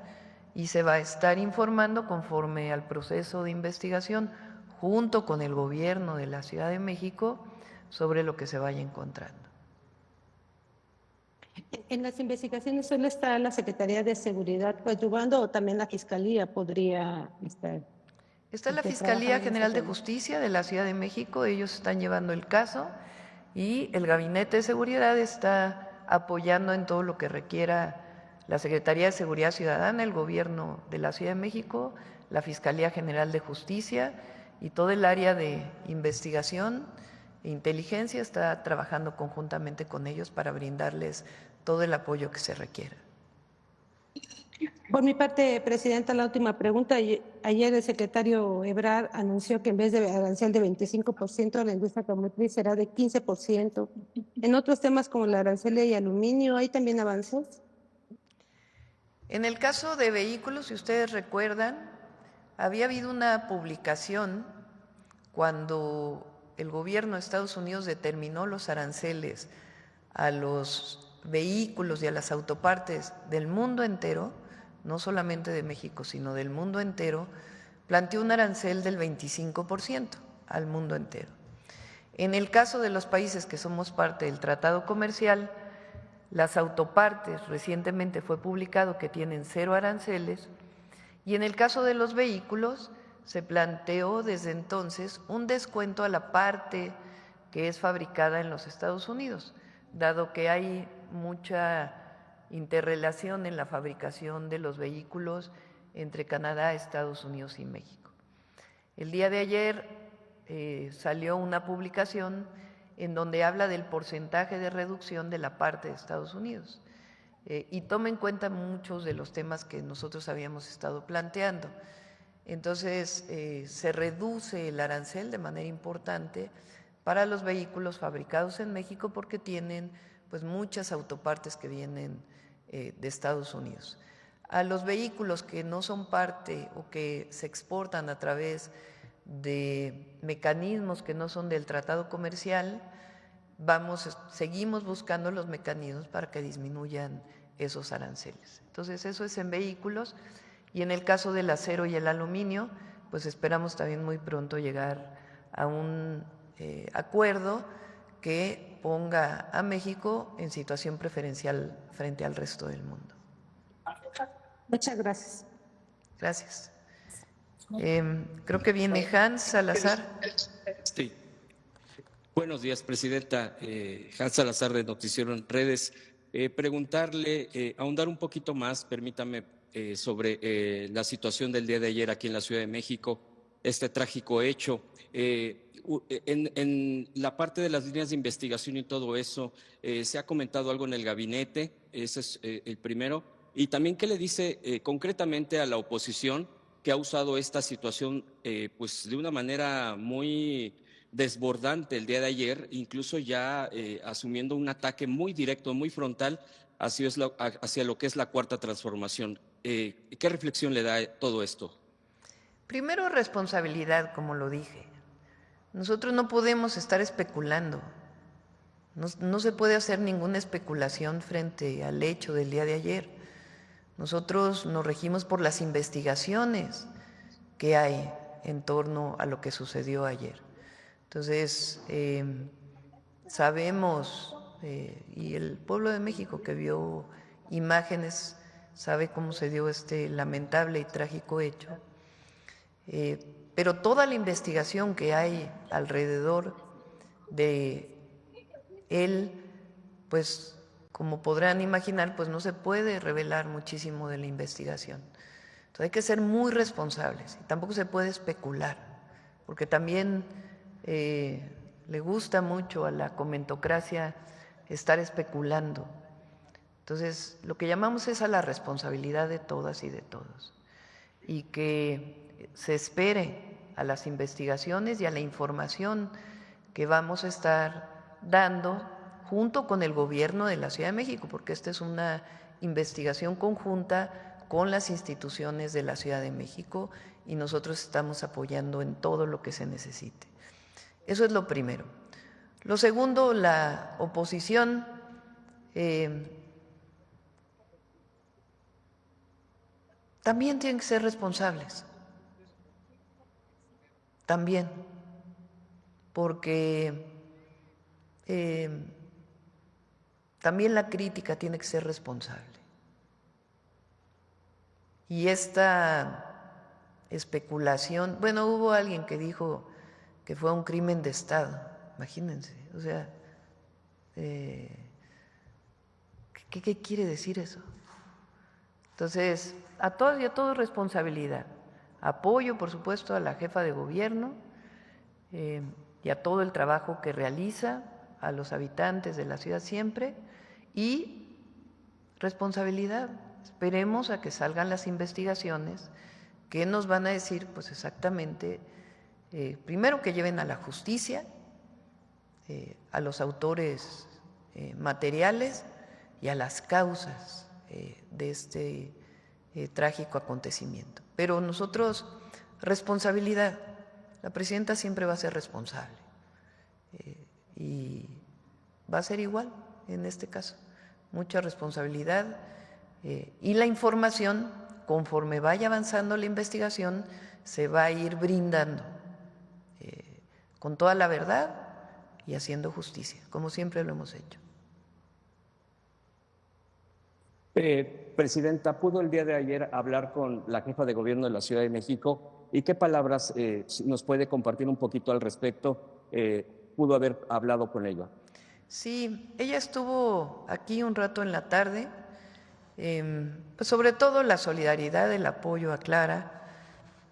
y se va a estar informando conforme al proceso de investigación junto con el Gobierno de la Ciudad de México sobre lo que se vaya encontrando. ¿En las investigaciones solo está la Secretaría de Seguridad coadyuvando o también la Fiscalía podría estar? Está la Fiscalía General de Justicia de la Ciudad de México, ellos están llevando el caso y el Gabinete de Seguridad está apoyando en todo lo que requiera la Secretaría de Seguridad Ciudadana, el Gobierno de la Ciudad de México, la Fiscalía General de Justicia y todo el área de investigación e inteligencia está trabajando conjuntamente con ellos para brindarles todo el apoyo que se requiera. Por mi parte, Presidenta, la última pregunta. Ayer el secretario Ebrard anunció que en vez de arancel de 25%, la industria automotriz será de 15%. En otros temas como el arancel y aluminio, ¿hay también avances? En el caso de vehículos, si ustedes recuerdan, había habido una publicación cuando el gobierno de Estados Unidos determinó los aranceles a los vehículos y a las autopartes del mundo entero, no solamente de México, sino del mundo entero, planteó un arancel del 25% al mundo entero. En el caso de los países que somos parte del tratado comercial, las autopartes recientemente fue publicado que tienen 0 aranceles y en el caso de los vehículos se planteó desde entonces un descuento a la parte que es fabricada en los Estados Unidos, dado que hay mucha interrelación en la fabricación de los vehículos entre Canadá, Estados Unidos y México. El día de ayer salió una publicación en donde habla del porcentaje de reducción de la parte de Estados Unidos y toma en cuenta muchos de los temas que nosotros habíamos estado planteando. Entonces, se reduce el arancel de manera importante para los vehículos fabricados en México porque tienen pues muchas autopartes que vienen de Estados Unidos. A los vehículos que no son parte o que se exportan a través de mecanismos que no son del tratado comercial, seguimos buscando los mecanismos para que disminuyan esos aranceles. Entonces, eso es en vehículos, y en el caso del acero y el aluminio, pues esperamos también muy pronto llegar a un acuerdo que ponga a México en situación preferencial frente al resto del mundo. Muchas gracias. Gracias. Creo que viene Hans Salazar. Sí. Buenos días, presidenta. Hans Salazar, de Noticiero en Redes. Preguntarle, ahondar un poquito más, permítame, sobre la situación del día de ayer aquí en la Ciudad de México, este trágico hecho. En la parte de las líneas de investigación y todo eso, ¿se ha comentado algo en el gabinete? Ese es el primero. Y también, ¿qué le dice concretamente a la oposición que ha usado esta situación pues de una manera muy desbordante el día de ayer, incluso ya asumiendo un ataque muy directo, muy frontal hacia lo que es la Cuarta Transformación? ¿Qué reflexión le da todo esto? Primero, responsabilidad, como lo dije. Nosotros no podemos estar especulando. No se puede hacer ninguna especulación frente al hecho del día de ayer. Nosotros nos regimos por las investigaciones que hay en torno a lo que sucedió ayer. Entonces, sabemos, y el pueblo de México que vio imágenes sabe cómo se dio este lamentable y trágico hecho, pero toda la investigación que hay alrededor de él, pues como podrán imaginar, pues no se puede revelar muchísimo de la investigación. Entonces hay que ser muy responsables y tampoco se puede especular, porque también le gusta mucho a la comentocracia estar especulando. Entonces, lo que llamamos es a la responsabilidad de todas y de todos, y que se espere a las investigaciones y a la información que vamos a estar dando junto con el gobierno de la Ciudad de México, porque esta es una investigación conjunta con las instituciones de la Ciudad de México y nosotros estamos apoyando en todo lo que se necesite. Eso es lo primero. Lo segundo, la oposición también tienen que ser responsables, también, porque también la crítica tiene que ser responsable. Y esta especulación, bueno, hubo alguien que dijo que fue un crimen de Estado, imagínense, o sea, ¿qué quiere decir eso? Entonces, a todas y a todos responsabilidad. Apoyo, por supuesto, a la jefa de gobierno y a todo el trabajo que realiza, a los habitantes de la ciudad siempre, y responsabilidad. Esperemos a que salgan las investigaciones que nos van a decir, pues exactamente, primero que lleven a la justicia a los autores materiales y a las causas de este trágico acontecimiento. Pero nosotros, responsabilidad, la presidenta siempre va a ser responsable y va a ser igual en este caso, mucha responsabilidad y la información, conforme vaya avanzando la investigación, se va a ir brindando con toda la verdad y haciendo justicia, como siempre lo hemos hecho. Presidenta, ¿pudo el día de ayer hablar con la jefa de gobierno de la Ciudad de México ¿Y qué palabras si nos puede compartir un poquito al respecto? ¿Pudo haber hablado con ella? Sí, ella estuvo aquí un rato en la tarde, pues sobre todo la solidaridad, el apoyo a Clara.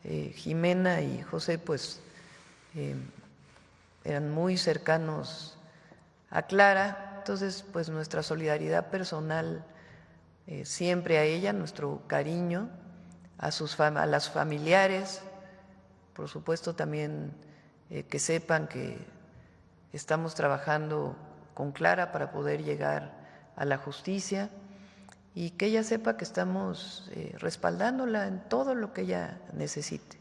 Jimena y José pues eran muy cercanos a Clara, entonces pues nuestra solidaridad personal siempre a ella, nuestro cariño a las familiares, por supuesto también que sepan que estamos trabajando con Clara para poder llegar a la justicia y que ella sepa que estamos respaldándola en todo lo que ella necesite.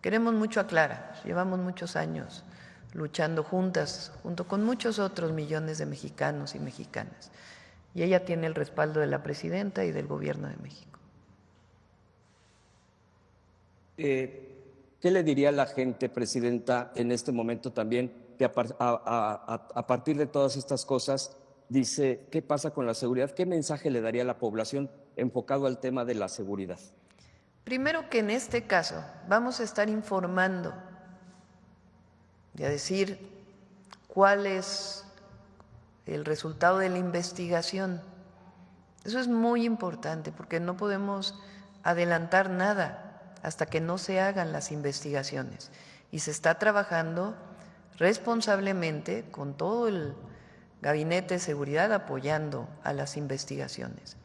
Queremos mucho a Clara, llevamos muchos años luchando juntas, junto con muchos otros millones de mexicanos y mexicanas. Y ella tiene el respaldo de la presidenta y del gobierno de México. ¿Qué le diría a la gente, presidenta, en este momento también, que a partir de todas estas cosas, dice, ¿qué pasa con la seguridad? ¿Qué mensaje le daría a la población enfocado al tema de la seguridad? Primero que en este caso vamos a estar informando y a decir cuál es el resultado de la investigación. Eso es muy importante porque no podemos adelantar nada hasta que no se hagan las investigaciones. Y se está trabajando responsablemente con todo el Gabinete de Seguridad apoyando a las investigaciones.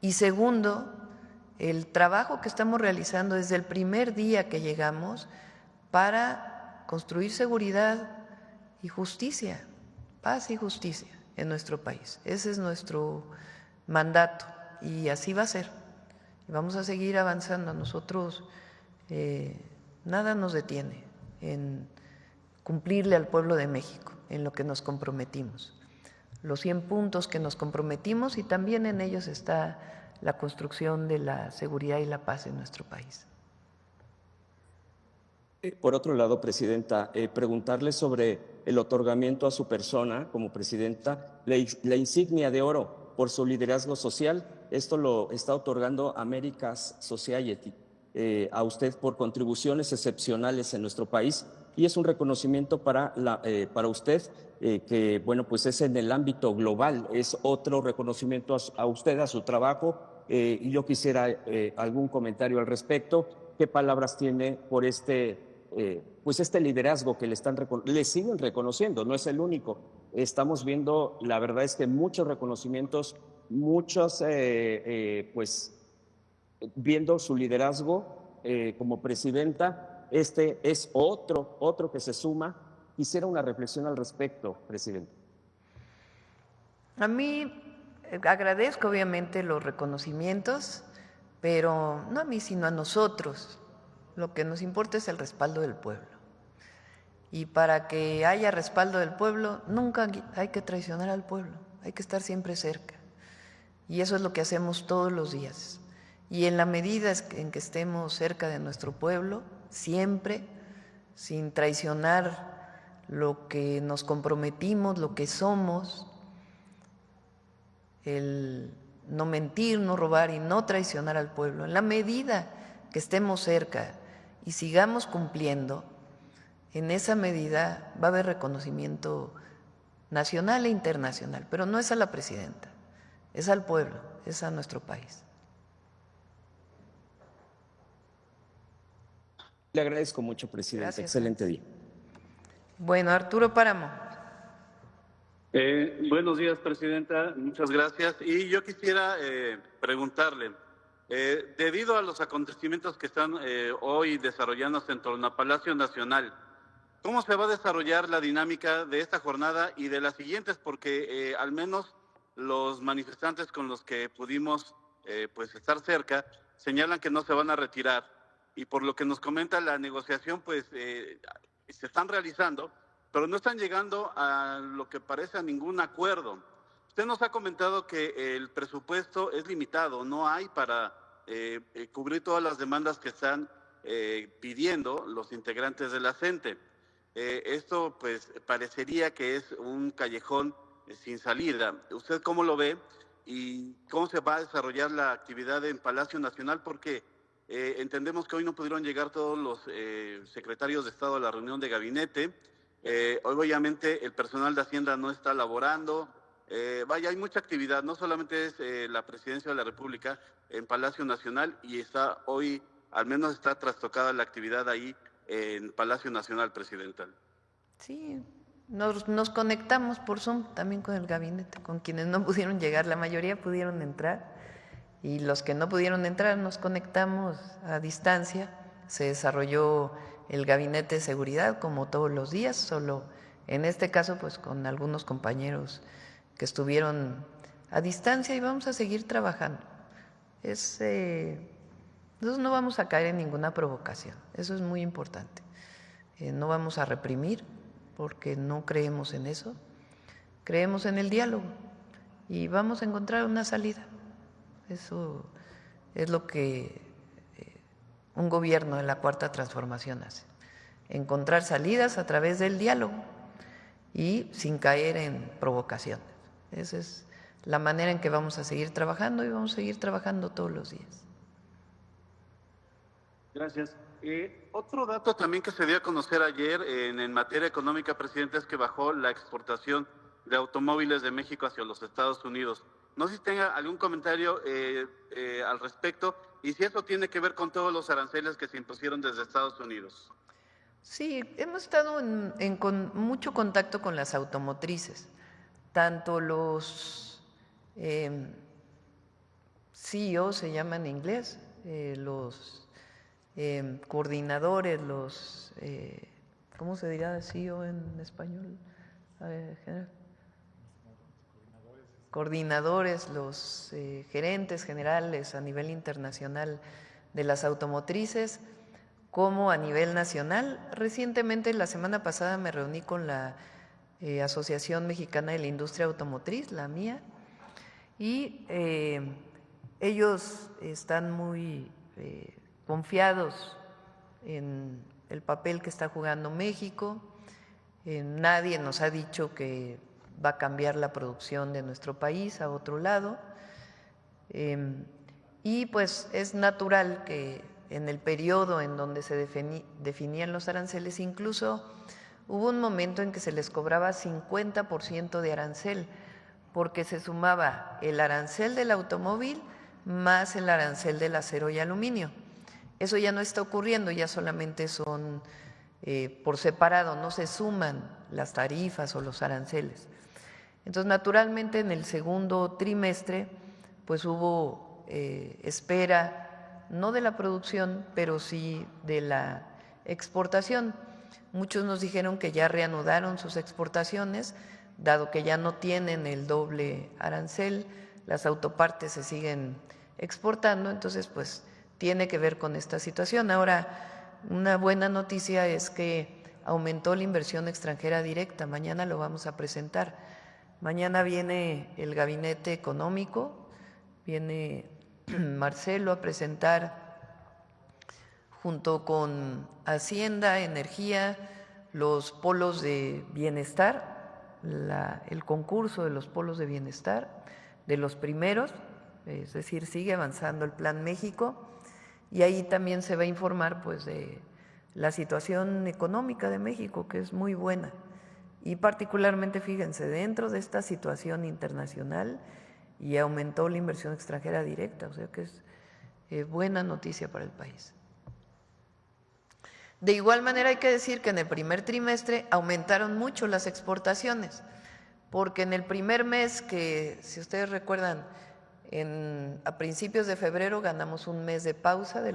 Y segundo, el trabajo que estamos realizando desde el primer día que llegamos para construir seguridad y justicia, paz y justicia en nuestro país. Ese es nuestro mandato y así va a ser. Y vamos a seguir avanzando. Nosotros nada nos detiene en cumplirle al pueblo de México en lo que nos comprometimos. Los 100 puntos que nos comprometimos y también en ellos está la construcción de la seguridad y la paz en nuestro país. Por otro lado, presidenta, preguntarle sobre el otorgamiento a su persona como presidenta, la insignia de oro por su liderazgo social. Esto lo está otorgando America's Society a usted por contribuciones excepcionales en nuestro país y es un reconocimiento para usted que, bueno, pues es en el ámbito global, es otro reconocimiento a usted, a su trabajo. Y yo quisiera algún comentario al respecto. ¿Qué palabras tiene por pues este liderazgo que le siguen reconociendo? No es el único. Estamos viendo, la verdad es que muchos reconocimientos, muchos, pues, viendo su liderazgo como presidenta. Este es otro que se suma. Quisiera una reflexión al respecto, presidente. A mí agradezco obviamente los reconocimientos, pero no a mí, sino a nosotros. Lo que nos importa es el respaldo del pueblo. Y para que haya respaldo del pueblo, nunca hay que traicionar al pueblo, hay que estar siempre cerca. Y eso es lo que hacemos todos los días. Y en la medida en que estemos cerca de nuestro pueblo, siempre, sin traicionar lo que nos comprometimos, lo que somos, el no mentir, no robar y no traicionar al pueblo, en la medida que estemos cerca y sigamos cumpliendo, en esa medida va a haber reconocimiento nacional e internacional, pero no es a la presidenta, es al pueblo, es a nuestro país. Le agradezco mucho, presidente. Gracias. Excelente día. Bueno, Arturo Páramo. Buenos días, presidenta. Muchas gracias. Y yo quisiera preguntarle, debido a los acontecimientos que están hoy desarrollándose en torno a Palacio Nacional, ¿cómo se va a desarrollar la dinámica de esta jornada y de las siguientes? Porque al menos los manifestantes con los que pudimos pues estar cerca señalan que no se van a retirar. Y por lo que nos comenta la negociación, pues se están realizando, pero no están llegando a lo que parece a ningún acuerdo. Usted nos ha comentado que el presupuesto es limitado, no hay para cubrir todas las demandas que están pidiendo los integrantes de la CENTE. Esto pues parecería que es un callejón sin salida. ¿Usted cómo lo ve y cómo se va a desarrollar la actividad en Palacio Nacional? Porque Entendemos que hoy no pudieron llegar todos los secretarios de Estado a la reunión de gabinete. Obviamente el personal de Hacienda no está laborando. Hay mucha actividad, no solamente es la Presidencia de la República en Palacio Nacional y está hoy, al menos está trastocada la actividad ahí en Palacio Nacional, Presidenta. Sí, nos conectamos por Zoom también con el gabinete, con quienes no pudieron llegar, la mayoría pudieron entrar y los que no pudieron entrar nos conectamos a distancia. Se desarrolló el gabinete de seguridad como todos los días, solo en este caso pues con algunos compañeros que estuvieron a distancia y vamos a seguir trabajando. Nosotros no vamos a caer en ninguna provocación, eso es muy importante. No vamos a reprimir porque no creemos en eso, creemos en el diálogo y vamos a encontrar una salida. Eso es lo que un gobierno de la Cuarta Transformación hace, encontrar salidas a través del diálogo y sin caer en provocaciones. Esa es la manera en que vamos a seguir trabajando y vamos a seguir trabajando todos los días. Gracias. Otro dato también que se dio a conocer ayer en materia económica, presidente, es que bajó la exportación de automóviles de México hacia los Estados Unidos. No sé si tenga algún comentario al respecto y si eso tiene que ver con todos los aranceles que se impusieron desde Estados Unidos. Sí, hemos estado con mucho contacto con las automotrices, tanto los CEO se llaman en inglés, los coordinadores, los ¿cómo se dirá CEO en español? Coordinadores, los gerentes generales a nivel internacional de las automotrices, como a nivel nacional. Recientemente, la semana pasada, me reuní con la Asociación Mexicana de la Industria Automotriz, la mía, y ellos están muy confiados en el papel que está jugando México. Nadie nos ha dicho que va a cambiar la producción de nuestro país a otro lado. Y pues es natural que en el periodo en donde se definían los aranceles, incluso hubo un momento en que se les cobraba 50% de arancel, porque se sumaba el arancel del automóvil más el arancel del acero y aluminio. Eso ya no está ocurriendo, ya solamente son por separado, no se suman las tarifas o los aranceles. Entonces, naturalmente, en el segundo trimestre, pues hubo espera, no de la producción, pero sí de la exportación. Muchos nos dijeron que ya reanudaron sus exportaciones, dado que ya no tienen el doble arancel, las autopartes se siguen exportando, entonces pues tiene que ver con esta situación. Ahora, una buena noticia es que aumentó la inversión extranjera directa, mañana lo vamos a presentar. Mañana viene el gabinete económico, viene Marcelo a presentar junto con Hacienda, Energía, los polos de bienestar, el concurso de los polos de bienestar, de los primeros, es decir, sigue avanzando el Plan México y ahí también se va a informar pues de la situación económica de México, que es muy buena. Y particularmente, fíjense, dentro de esta situación internacional y aumentó la inversión extranjera directa, o sea que es buena noticia para el país. De igual manera hay que decir que en el primer trimestre aumentaron mucho las exportaciones, porque en el primer mes, que si ustedes recuerdan, a principios de febrero ganamos un mes de pausa de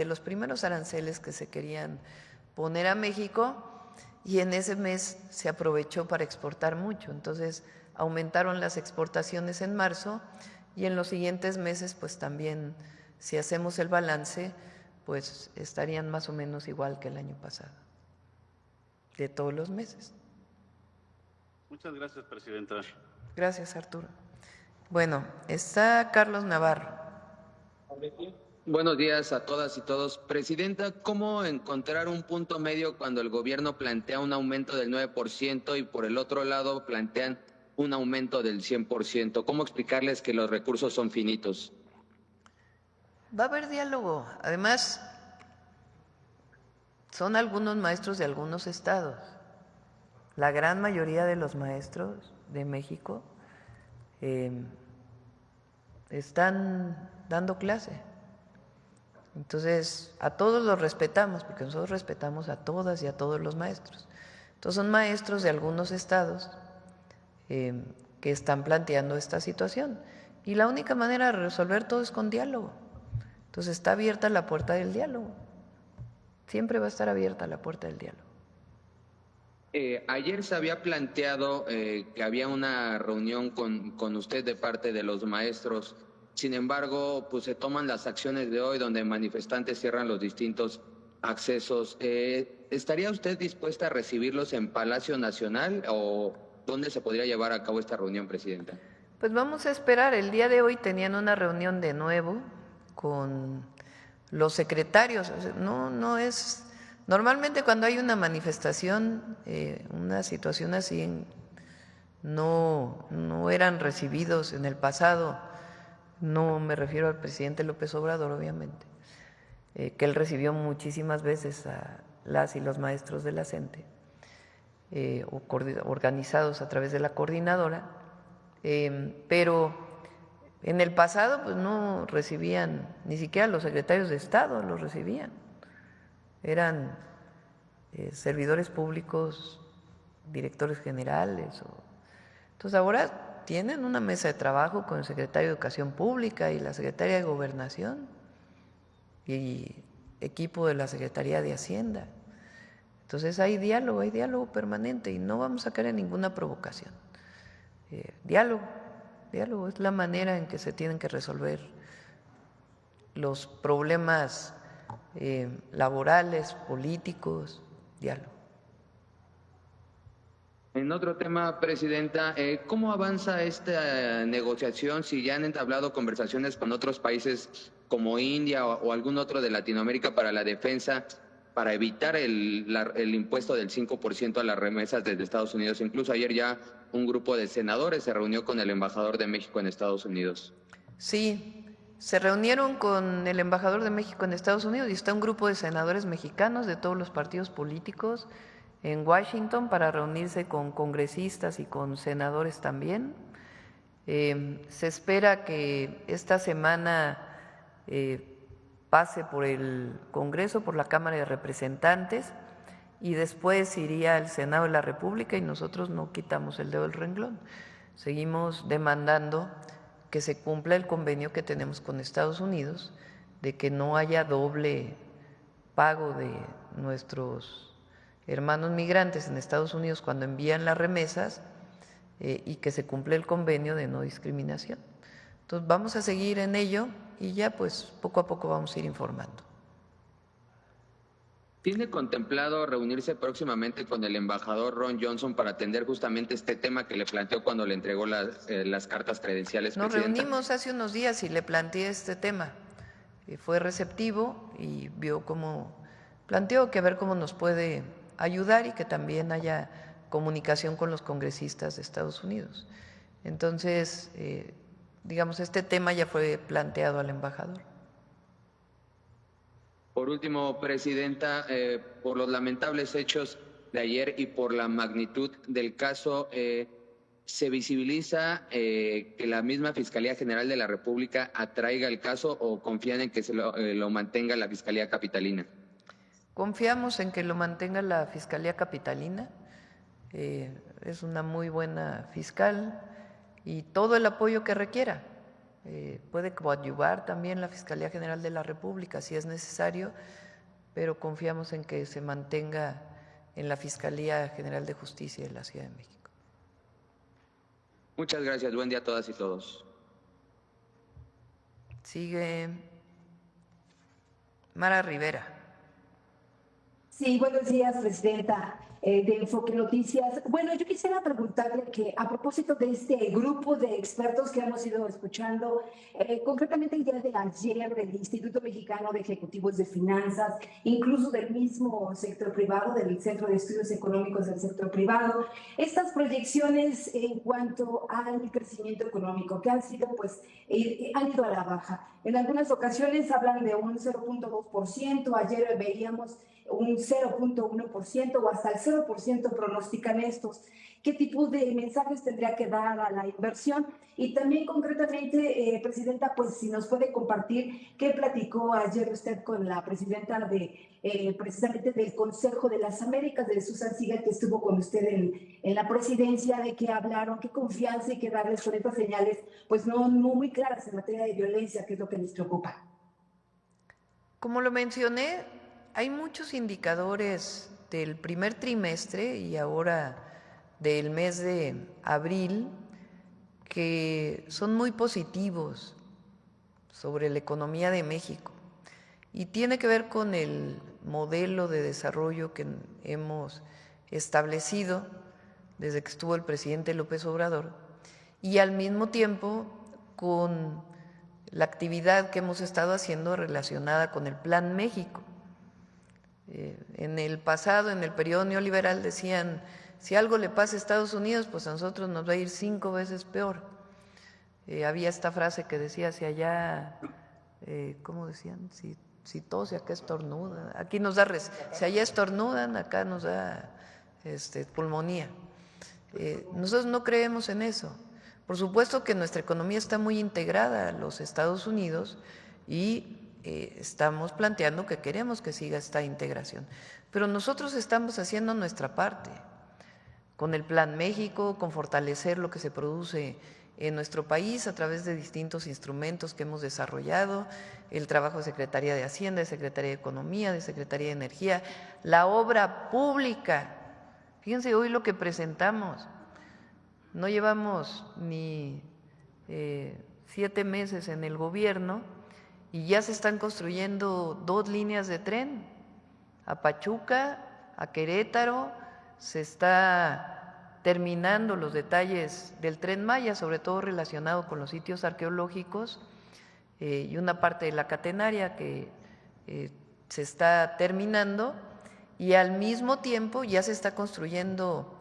los primeros aranceles que se querían poner a México, y en ese mes se aprovechó para exportar mucho. Entonces aumentaron las exportaciones en marzo y en los siguientes meses pues también, si hacemos el balance, pues estarían más o menos igual que el año pasado, de todos los meses. Muchas gracias, presidenta. Gracias, Arturo. Bueno, está Carlos Navarro. Buenos días a todas y todos. Presidenta, ¿cómo encontrar un punto medio cuando el gobierno plantea un aumento del 9% y por el otro lado plantean un aumento del 100%? ¿Cómo explicarles que los recursos son finitos? Va a haber diálogo. Además, son algunos maestros de algunos estados. La gran mayoría de los maestros de México están dando clase. Entonces, a todos los respetamos, porque nosotros respetamos a todas y a todos los maestros. Entonces, son maestros de algunos estados que están planteando esta situación. Y la única manera de resolver todo es con diálogo. Entonces, está abierta la puerta del diálogo. Siempre va a estar abierta la puerta del diálogo. Ayer se había planteado que había una reunión con usted de parte de los maestros. Sin embargo, pues se toman las acciones de hoy donde manifestantes cierran los distintos accesos. ¿Estaría usted dispuesta a recibirlos en Palacio Nacional o dónde se podría llevar a cabo esta reunión, Presidenta? Pues vamos a esperar. El día de hoy tenían una reunión de nuevo con los secretarios. No es... Normalmente cuando hay una manifestación, una situación así, no eran recibidos en el pasado. No me refiero al presidente López Obrador, obviamente, que él recibió muchísimas veces a las y los maestros de la CENTE, organizados a través de la coordinadora, pero en el pasado pues no recibían, ni siquiera los secretarios de Estado los recibían. Eran servidores públicos, directores generales. Entonces ahora tienen una mesa de trabajo con el secretario de Educación Pública y la secretaria de Gobernación y equipo de la Secretaría de Hacienda. Entonces hay diálogo permanente y no vamos a caer en ninguna provocación. Diálogo es la manera en que se tienen que resolver los problemas laborales, políticos, diálogo. En otro tema, Presidenta, ¿cómo avanza esta negociación? Si ya han entablado conversaciones con otros países como India o algún otro de Latinoamérica para la defensa, para evitar el impuesto del 5% a las remesas desde Estados Unidos. Incluso ayer ya un grupo de senadores se reunió con el embajador de México en Estados Unidos. Sí. Se reunieron con el embajador de México en Estados Unidos y está un grupo de senadores mexicanos de todos los partidos políticos en Washington para reunirse con congresistas y con senadores también. Se espera que esta semana pase por el Congreso, por la Cámara de Representantes y después iría al Senado de la República y nosotros no quitamos el dedo del renglón. Seguimos demandando que se cumpla el convenio que tenemos con Estados Unidos, de que no haya doble pago de nuestros hermanos migrantes en Estados Unidos cuando envían las remesas y que se cumpla el convenio de no discriminación. Entonces vamos a seguir en ello y ya pues poco a poco vamos a ir informando. ¿Tiene contemplado reunirse próximamente con el embajador Ron Johnson para atender justamente este tema que le planteó cuando le entregó las cartas credenciales, Nos Presidenta? reunimos hace unos días y le planteé este tema. Fue receptivo y vio cómo planteó que a ver cómo nos puede ayudar y que también haya comunicación con los congresistas de Estados Unidos. Entonces, digamos, este tema ya fue planteado al embajador. Por último, Presidenta, por los lamentables hechos de ayer y por la magnitud del caso, ¿se visibiliza que la misma Fiscalía General de la República atraiga el caso o confían en que lo mantenga la Fiscalía Capitalina? Confiamos en que lo mantenga la Fiscalía Capitalina. Es una muy buena fiscal y todo el apoyo que requiera. Puede coadyuvar también la Fiscalía General de la República si es necesario, pero confiamos en que se mantenga en la Fiscalía General de Justicia de la Ciudad de México. Muchas gracias. Buen día a todas y todos. Sigue Mara Rivera. Sí, buenos días, Presidenta. de Enfoque Noticias. Bueno, yo quisiera preguntarle que a propósito de este grupo de expertos que hemos ido escuchando, concretamente el día de ayer del Instituto Mexicano de Ejecutivos de Finanzas, incluso del mismo sector privado, del Centro de Estudios Económicos del Sector Privado, estas proyecciones en cuanto al crecimiento económico que han sido, pues, han ido a la baja. En algunas ocasiones hablan de un 0.2%, ayer veíamos un 0.1% o hasta el 0% pronostican estos. ¿Qué tipo de mensajes tendría que dar a la inversión? Y también concretamente, Presidenta, pues si nos puede compartir qué platicó ayer usted con la Presidenta de precisamente del Consejo de las Américas, de Susan Siegel, que estuvo con usted en la presidencia, de qué hablaron, qué confianza y qué darles con estas señales, pues no muy claras en materia de violencia, que es lo que les preocupa. Como lo mencioné, hay muchos indicadores del primer trimestre y ahora del mes de abril que son muy positivos sobre la economía de México y tiene que ver con el modelo de desarrollo que hemos establecido desde que estuvo el presidente López Obrador y al mismo tiempo con la actividad que hemos estado haciendo relacionada con el Plan México. En el pasado, en el periodo neoliberal, decían, si algo le pasa a Estados Unidos, pues a nosotros nos va a ir 5 veces peor. Había esta frase que decía, si allá, ¿cómo decían? Si tose, acá estornudan. Aquí nos da, si allá estornudan, acá nos da pulmonía. Nosotros no creemos en eso. Por supuesto que nuestra economía está muy integrada a los Estados Unidos y estamos planteando que queremos que siga esta integración. Pero nosotros estamos haciendo nuestra parte con el Plan México, con fortalecer lo que se produce en nuestro país a través de distintos instrumentos que hemos desarrollado, el trabajo de Secretaría de Hacienda, de Secretaría de Economía, de Secretaría de Energía, la obra pública. Fíjense hoy lo que presentamos. No llevamos ni 7 meses en el gobierno y ya se están construyendo 2 líneas de tren, a Pachuca, a Querétaro, se está terminando los detalles del Tren Maya, sobre todo relacionado con los sitios arqueológicos y una parte de la catenaria que se está terminando y al mismo tiempo ya se está construyendo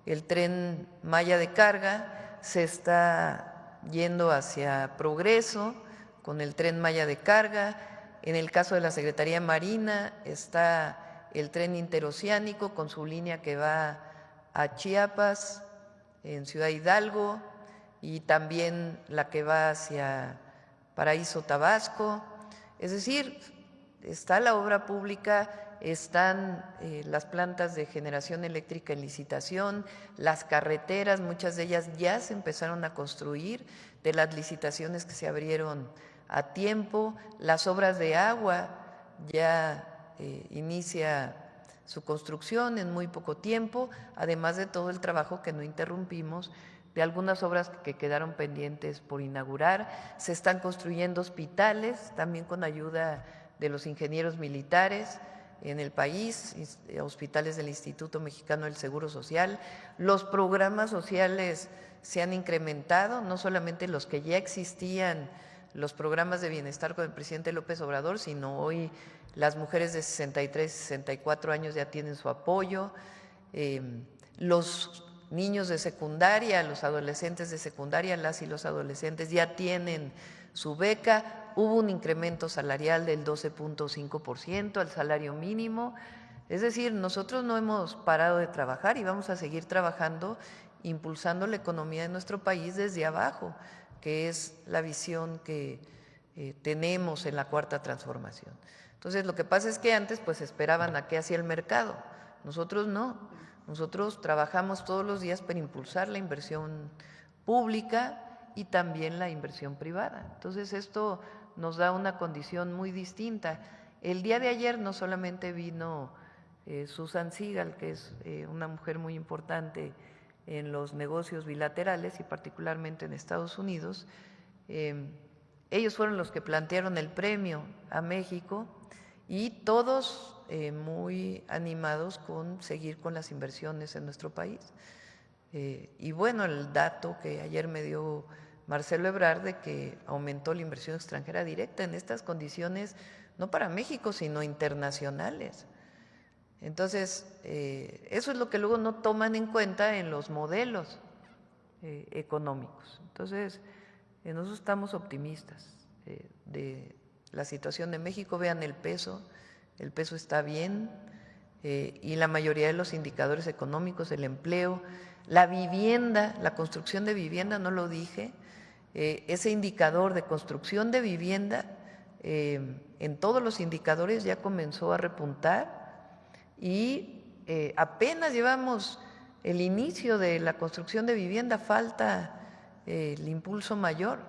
el Tren Maya de carga, se está yendo hacia Progreso con el Tren Maya de carga. En el caso de la Secretaría Marina está el tren interoceánico con su línea que va a Chiapas, en Ciudad Hidalgo, y también la que va hacia Paraíso, Tabasco. Es decir, está la obra pública, están las plantas de generación eléctrica en licitación, las carreteras, muchas de ellas ya se empezaron a construir de las licitaciones que se abrieron a tiempo, las obras de agua ya inicia su construcción en muy poco tiempo, además de todo el trabajo que no interrumpimos de algunas obras que quedaron pendientes por inaugurar. Se están construyendo hospitales, también con ayuda de los ingenieros militares en el país, hospitales del Instituto Mexicano del Seguro Social. Los programas sociales se han incrementado, no solamente los que ya existían, los programas de bienestar con el presidente López Obrador, sino hoy las mujeres de 63 y 64 años ya tienen su apoyo, los niños de secundaria, los adolescentes de secundaria, las y los adolescentes ya tienen su beca, hubo un incremento salarial del 12.5% al salario mínimo, es decir, nosotros no hemos parado de trabajar y vamos a seguir trabajando, impulsando la economía de nuestro país desde abajo, que es la visión que tenemos en la Cuarta Transformación. Entonces, lo que pasa es que antes pues esperaban a qué hacía el mercado, nosotros no, nosotros trabajamos todos los días para impulsar la inversión pública y también la inversión privada. Entonces, esto nos da una condición muy distinta. El día de ayer no solamente vino Susan Siegel, que es una mujer muy importante en los negocios bilaterales y particularmente en Estados Unidos, ellos fueron los que plantearon el premio a México y todos muy animados con seguir con las inversiones en nuestro país. Y bueno, el dato que ayer me dio Marcelo Ebrard de que aumentó la inversión extranjera directa en estas condiciones, no para México, sino internacionales. Entonces, eso es lo que luego no toman en cuenta en los modelos económicos. Entonces, nosotros estamos optimistas de la situación de México. Vean el peso está bien, y la mayoría de los indicadores económicos, el empleo, la vivienda, la construcción de vivienda, no lo dije, ese indicador de construcción de vivienda en todos los indicadores ya comenzó a repuntar y apenas llevamos el inicio de la construcción de vivienda, falta el impulso mayor.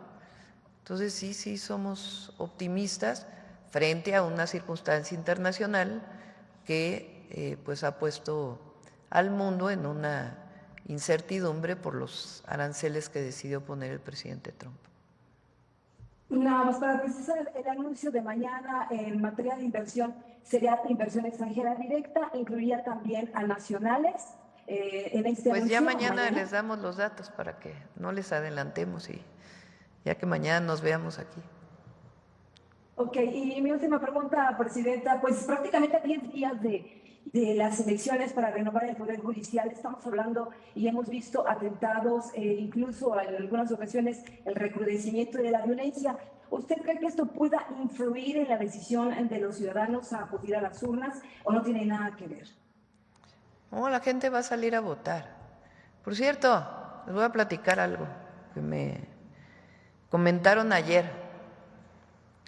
Entonces sí somos optimistas frente a una circunstancia internacional que pues ha puesto al mundo en una incertidumbre por los aranceles que decidió poner el presidente Trump. Nada más para precisar, el anuncio de mañana en materia de inversión sería inversión extranjera directa, incluiría también a nacionales en este pues anuncio. Ya mañana les damos los datos para que no les adelantemos y ya que mañana nos veamos aquí. Ok, y mi última pregunta, Presidenta, pues prácticamente a 10 días de las elecciones para renovar el Poder Judicial, estamos hablando y hemos visto atentados, incluso en algunas ocasiones el recrudecimiento de la violencia. ¿Usted cree que esto pueda influir en la decisión de los ciudadanos a acudir a las urnas o no tiene nada que ver? No, la gente va a salir a votar. Por cierto, les voy a platicar algo que me comentaron ayer.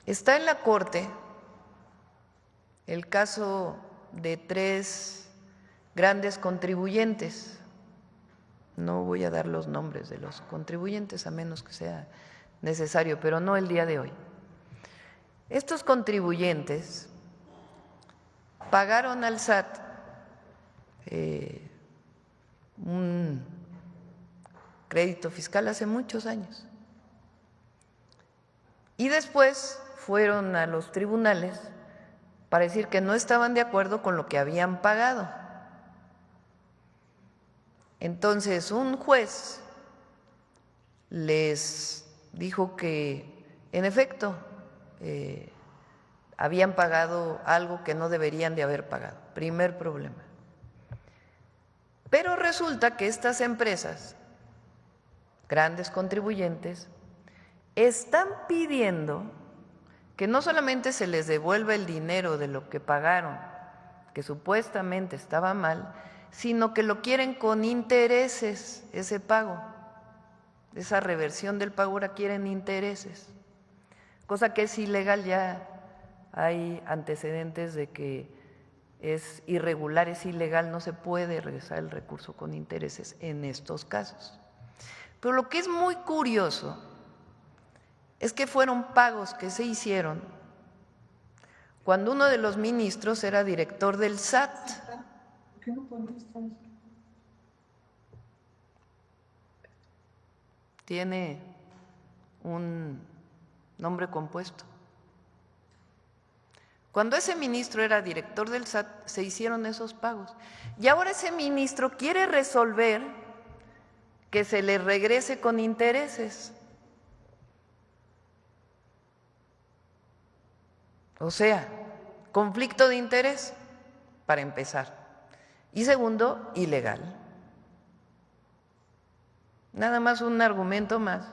Está en la Corte el caso de 3 grandes contribuyentes. No voy a dar los nombres de los contribuyentes a menos que sea necesario, pero no el día de hoy. Estos contribuyentes pagaron al SAT un crédito fiscal hace muchos años y después fueron a los tribunales para decir que no estaban de acuerdo con lo que habían pagado. Entonces un juez les dijo que en efecto habían pagado algo que no deberían de haber pagado. Primer problema. Pero resulta que estas empresas, grandes contribuyentes, están pidiendo que no solamente se les devuelva el dinero de lo que pagaron, que supuestamente estaba mal, sino que lo quieren con intereses, ese pago, esa reversión del pago ahora quieren intereses, cosa que es ilegal. Ya hay antecedentes de que es irregular, es ilegal, no se puede regresar el recurso con intereses en estos casos. Pero lo que es muy curioso es que fueron pagos que se hicieron cuando uno de los ministros era director del SAT. Tiene un nombre compuesto. Cuando ese ministro era director del SAT, se hicieron esos pagos. Y ahora ese ministro quiere resolver que se le regrese con intereses. O sea, conflicto de interés, para empezar. Y segundo, ilegal. Nada más un argumento más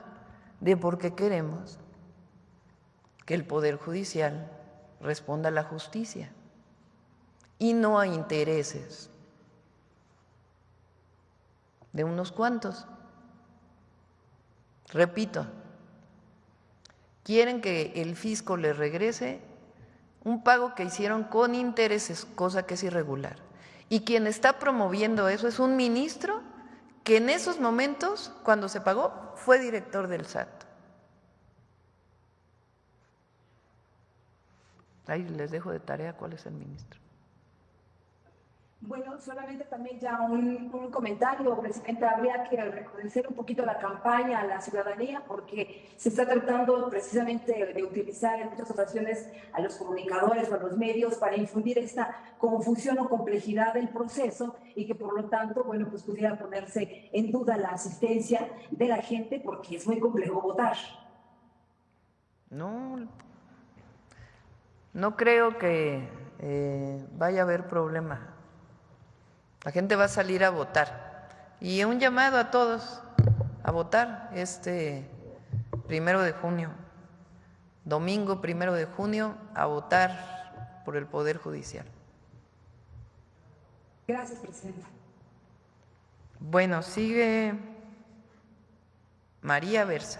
de por qué queremos que el Poder Judicial responda a la justicia y no a intereses de unos cuantos. Repito, quieren que el fisco les regrese un pago que hicieron con intereses, cosa que es irregular. Y quien está promoviendo eso es un ministro que en esos momentos, cuando se pagó, fue director del SAT. Ahí les dejo de tarea cuál es el ministro. Bueno, solamente también ya un comentario, Presidenta. Habría que reconocer un poquito la campaña a la ciudadanía, porque se está tratando precisamente de utilizar en muchas ocasiones a los comunicadores o a los medios para infundir esta confusión o complejidad del proceso y que por lo tanto, bueno, pues pudiera ponerse en duda la asistencia de la gente porque es muy complejo votar. No creo que vaya a haber problema. La gente va a salir a votar. Y un llamado a todos a votar este 1 de junio, domingo 1 de junio, a votar por el Poder Judicial. Gracias, Presidenta. Bueno, sigue María Versa.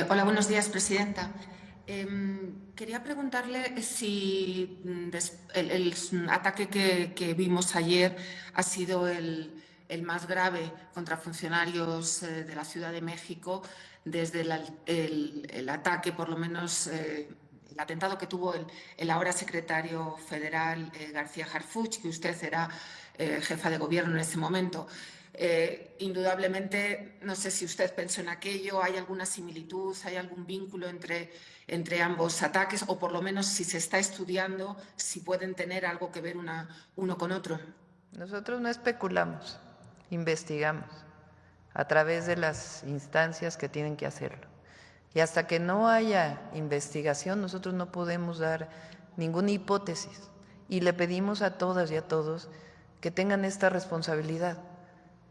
Hola, buenos días, Presidenta. Quería preguntarle si el ataque que vimos ayer ha sido el más grave contra funcionarios de la Ciudad de México desde el ataque, por lo menos el atentado que tuvo el ahora secretario federal García Harfuch, que usted era jefa de gobierno en ese momento. Indudablemente, no sé si usted pensó en aquello, ¿hay alguna similitud, hay algún vínculo entre ambos ataques, o por lo menos si se está estudiando, si pueden tener algo que ver uno con otro? Nosotros no especulamos, investigamos a través de las instancias que tienen que hacerlo. Y hasta que no haya investigación, nosotros no podemos dar ninguna hipótesis. Y le pedimos a todas y a todos que tengan esta responsabilidad,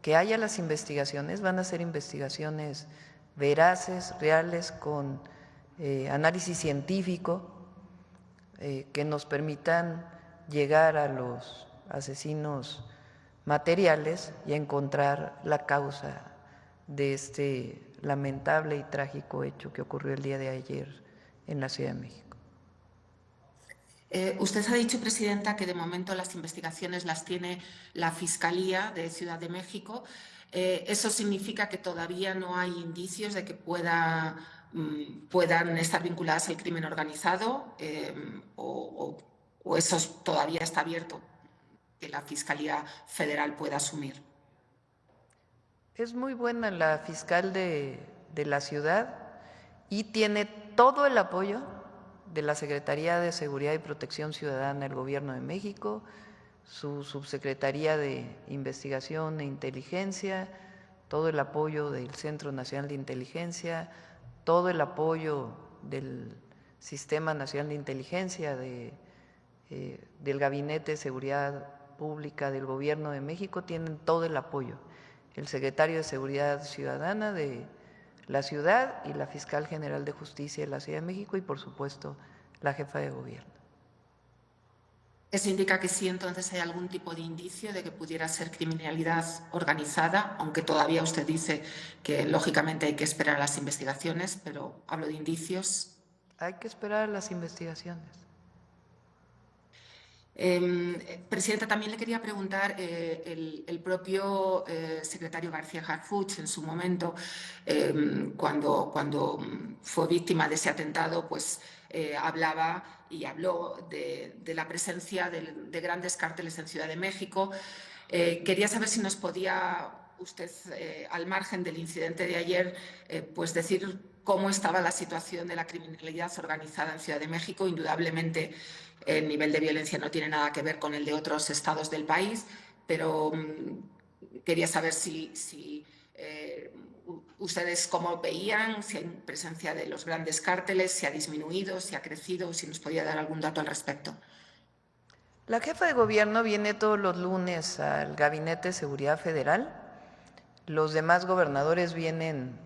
que haya las investigaciones, van a ser investigaciones veraces, reales, con análisis científico, que nos permitan llegar a los asesinos materiales y encontrar la causa de este lamentable y trágico hecho que ocurrió el día de ayer en la Ciudad de México. Usted ha dicho, Presidenta, que de momento las investigaciones las tiene la Fiscalía de Ciudad de México. ¿Eso significa que todavía no hay indicios de que puedan estar vinculadas al crimen organizado o eso todavía está abierto, que la Fiscalía Federal pueda asumir? Es muy buena la fiscal de la ciudad y tiene todo el apoyo de la Secretaría de Seguridad y Protección Ciudadana del Gobierno de México, su Subsecretaría de Investigación e Inteligencia, todo el apoyo del Centro Nacional de Inteligencia, todo el apoyo del Sistema Nacional de Inteligencia, del Gabinete de Seguridad Pública del Gobierno de México, tienen todo el apoyo. El Secretario de Seguridad Ciudadana de la ciudad y la Fiscal General de Justicia de la Ciudad de México y, por supuesto, la jefa de gobierno. ¿Eso indica que sí, entonces hay algún tipo de indicio de que pudiera ser criminalidad organizada? Aunque todavía usted dice que, lógicamente, hay que esperar a las investigaciones, pero hablo de indicios. Hay que esperar a las investigaciones. Presidenta, también le quería preguntar, el propio secretario García Harfuch en su momento, cuando fue víctima de ese atentado, pues hablaba y habló de la presencia de grandes cárteles en Ciudad de México. Quería saber si nos podía usted, al margen del incidente de ayer, pues decir cómo estaba la situación de la criminalidad organizada en Ciudad de México. Indudablemente, el nivel de violencia no tiene nada que ver con el de otros estados del país, pero quería saber si ustedes cómo veían, si hay presencia de los grandes cárteles, si ha disminuido, si ha crecido, si nos podía dar algún dato al respecto. La jefa de gobierno viene todos los lunes al Gabinete de Seguridad Federal. Los demás gobernadores vienen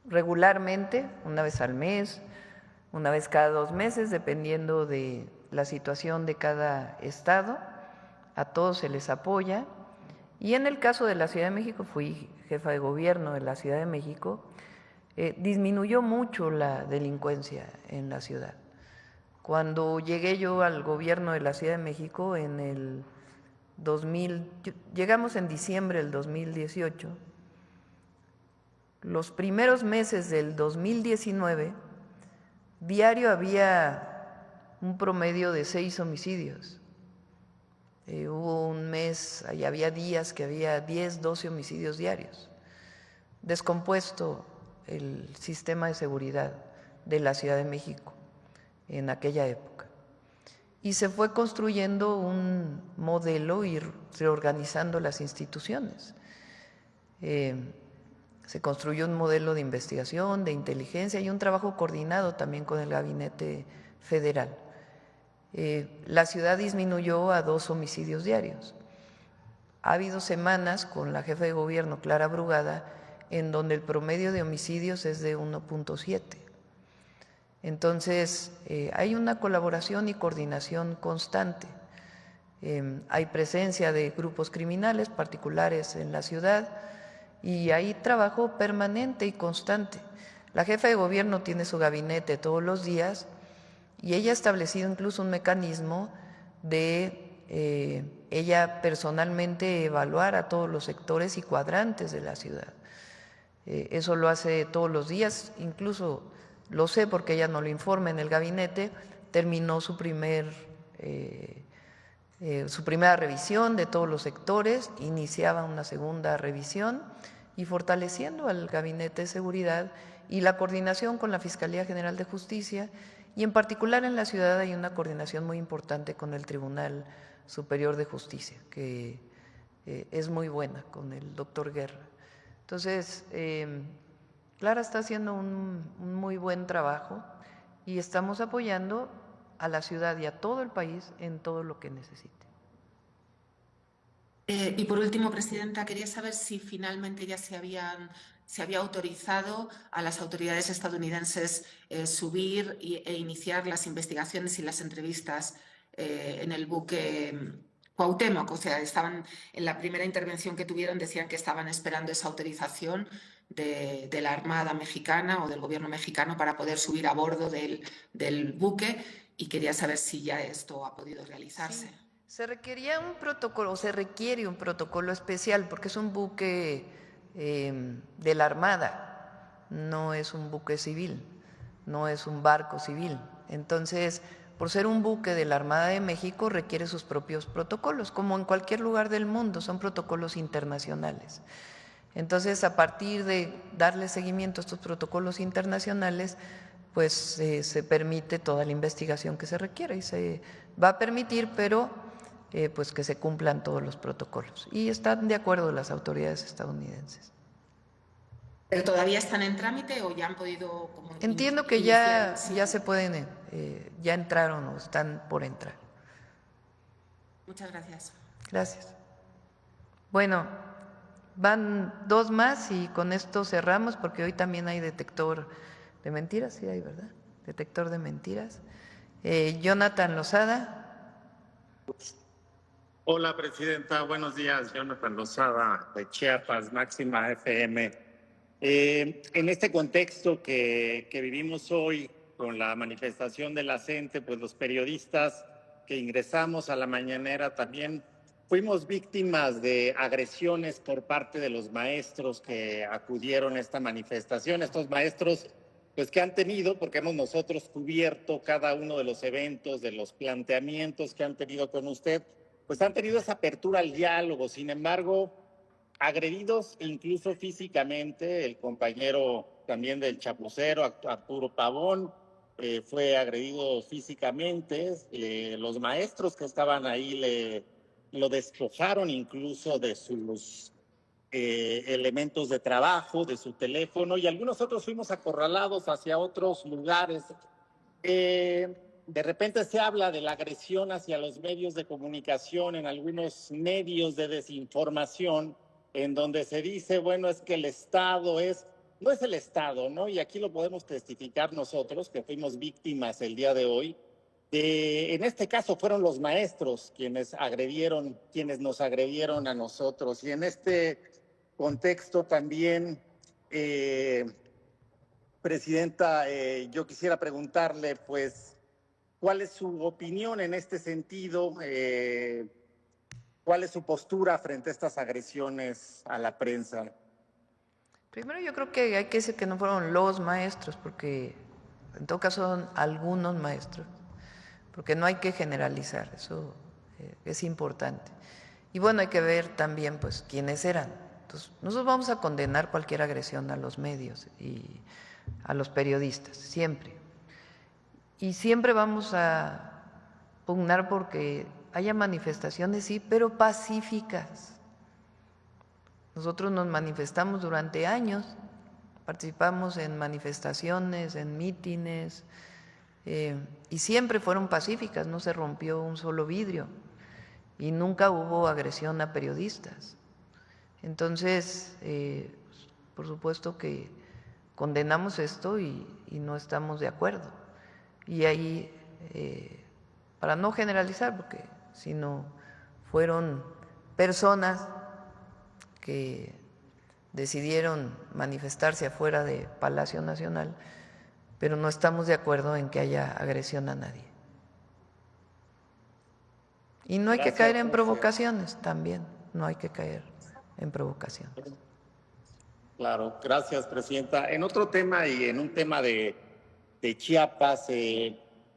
regularmente, una vez al mes, una vez cada 2 meses, dependiendo de la situación de cada estado. A todos se les apoya. Y en el caso de la Ciudad de México, fui jefa de gobierno de la Ciudad de México, disminuyó mucho la delincuencia en la ciudad. Cuando llegué yo al gobierno de la Ciudad de México en el 2000, llegamos en diciembre del 2018, los primeros meses del 2019, diario había un promedio de 6 homicidios. Hubo un mes, y había días que había 10, 12 homicidios diarios. Descompuesto el sistema de seguridad de la Ciudad de México en aquella época. Y se fue construyendo un modelo y reorganizando las instituciones. Se construyó un modelo de investigación, de inteligencia y un trabajo coordinado también con el Gabinete Federal. La ciudad disminuyó a 2 homicidios diarios. Ha habido semanas con la jefa de gobierno, Clara Brugada, en donde el promedio de homicidios es de 1.7. Entonces, hay una colaboración y coordinación constante. Hay presencia de grupos criminales particulares en la ciudad y hay trabajo permanente y constante. La jefa de gobierno tiene su gabinete todos los días y ella ha establecido incluso un mecanismo de ella personalmente evaluar a todos los sectores y cuadrantes de la ciudad. Eso lo hace todos los días, incluso lo sé porque ella no lo informa en el gabinete, terminó su primera revisión de todos los sectores, iniciaba una segunda revisión y fortaleciendo al Gabinete de Seguridad y la coordinación con la Fiscalía General de Justicia, y en particular en la ciudad hay una coordinación muy importante con el Tribunal Superior de Justicia, que es muy buena, con el doctor Guerra. Entonces, Clara está haciendo un muy buen trabajo y estamos apoyando a la ciudad y a todo el país en todo lo que necesite. Y por último, Presidenta, quería saber si finalmente ya se había autorizado a las autoridades estadounidenses subir e iniciar las investigaciones y las entrevistas en el buque Cuauhtémoc. O sea, estaban en la primera intervención que tuvieron, decían que estaban esperando esa autorización de la Armada mexicana o del gobierno mexicano para poder subir a bordo del buque, y quería saber si ya esto ha podido realizarse. Sí. Se requería un protocolo, se requiere un protocolo especial porque es un buque de la Armada, no es un buque civil, no es un barco civil. Entonces, por ser un buque de la Armada de México, requiere sus propios protocolos, como en cualquier lugar del mundo, son protocolos internacionales. Entonces, a partir de darle seguimiento a estos protocolos internacionales, pues se permite toda la investigación que se requiere y se va a permitir, pero pues que se cumplan todos los protocolos. Y están de acuerdo las autoridades estadounidenses. ¿Pero todavía están en trámite o ya han podido? Entiendo que ya se pueden, ya entraron o están por entrar. Muchas gracias. Gracias. Bueno, van 2 más y con esto cerramos porque hoy también hay detector de mentiras, sí hay, ¿verdad? Detector de mentiras. Jonathan Lozada. Hola, Presidenta. Buenos días. Jonathan Lozada, de Chiapas, Máxima FM. En este contexto que vivimos hoy con la manifestación de la CENTE, pues los periodistas que ingresamos a la mañanera también fuimos víctimas de agresiones por parte de los maestros que acudieron a esta manifestación. Estos maestros, pues que han tenido, porque hemos nosotros cubierto cada uno de los eventos, de los planteamientos que han tenido con usted, pues han tenido esa apertura al diálogo. Sin embargo, agredidos incluso físicamente, el compañero también del Chapucero, Arturo Pavón, fue agredido físicamente. Los maestros que estaban ahí lo despojaron incluso de sus elementos de trabajo, de su teléfono, y algunos otros fuimos acorralados hacia otros lugares. De repente se habla de la agresión hacia los medios de comunicación en algunos medios de desinformación, en donde se dice, bueno, es que el Estado no es el Estado, ¿no? Y aquí lo podemos testificar nosotros, que fuimos víctimas el día de hoy. En este caso fueron los maestros quienes nos agredieron a nosotros. Y en este contexto también, Presidenta, yo quisiera preguntarle, pues, ¿cuál es su opinión en este sentido? ¿Cuál es su postura frente a estas agresiones a la prensa? Primero yo creo que hay que decir que no fueron los maestros, porque en todo caso son algunos maestros, porque no hay que generalizar, eso es importante. Y bueno, hay que ver también pues quiénes eran. Entonces, nosotros vamos a condenar cualquier agresión a los medios y a los periodistas, siempre. Y siempre vamos a pugnar porque haya manifestaciones, sí, pero pacíficas. Nosotros nos manifestamos durante años, participamos en manifestaciones, en mítines, y siempre fueron pacíficas, no se rompió un solo vidrio y nunca hubo agresión a periodistas. Entonces, por supuesto que condenamos esto y no estamos de acuerdo. Y ahí, para no generalizar, porque si no fueron personas que decidieron manifestarse afuera de Palacio Nacional, pero no estamos de acuerdo en que haya agresión a nadie. Y no hay que caer en provocaciones también, no hay que caer en provocaciones. Claro, gracias, presidenta. En otro tema y en un tema de Chiapas,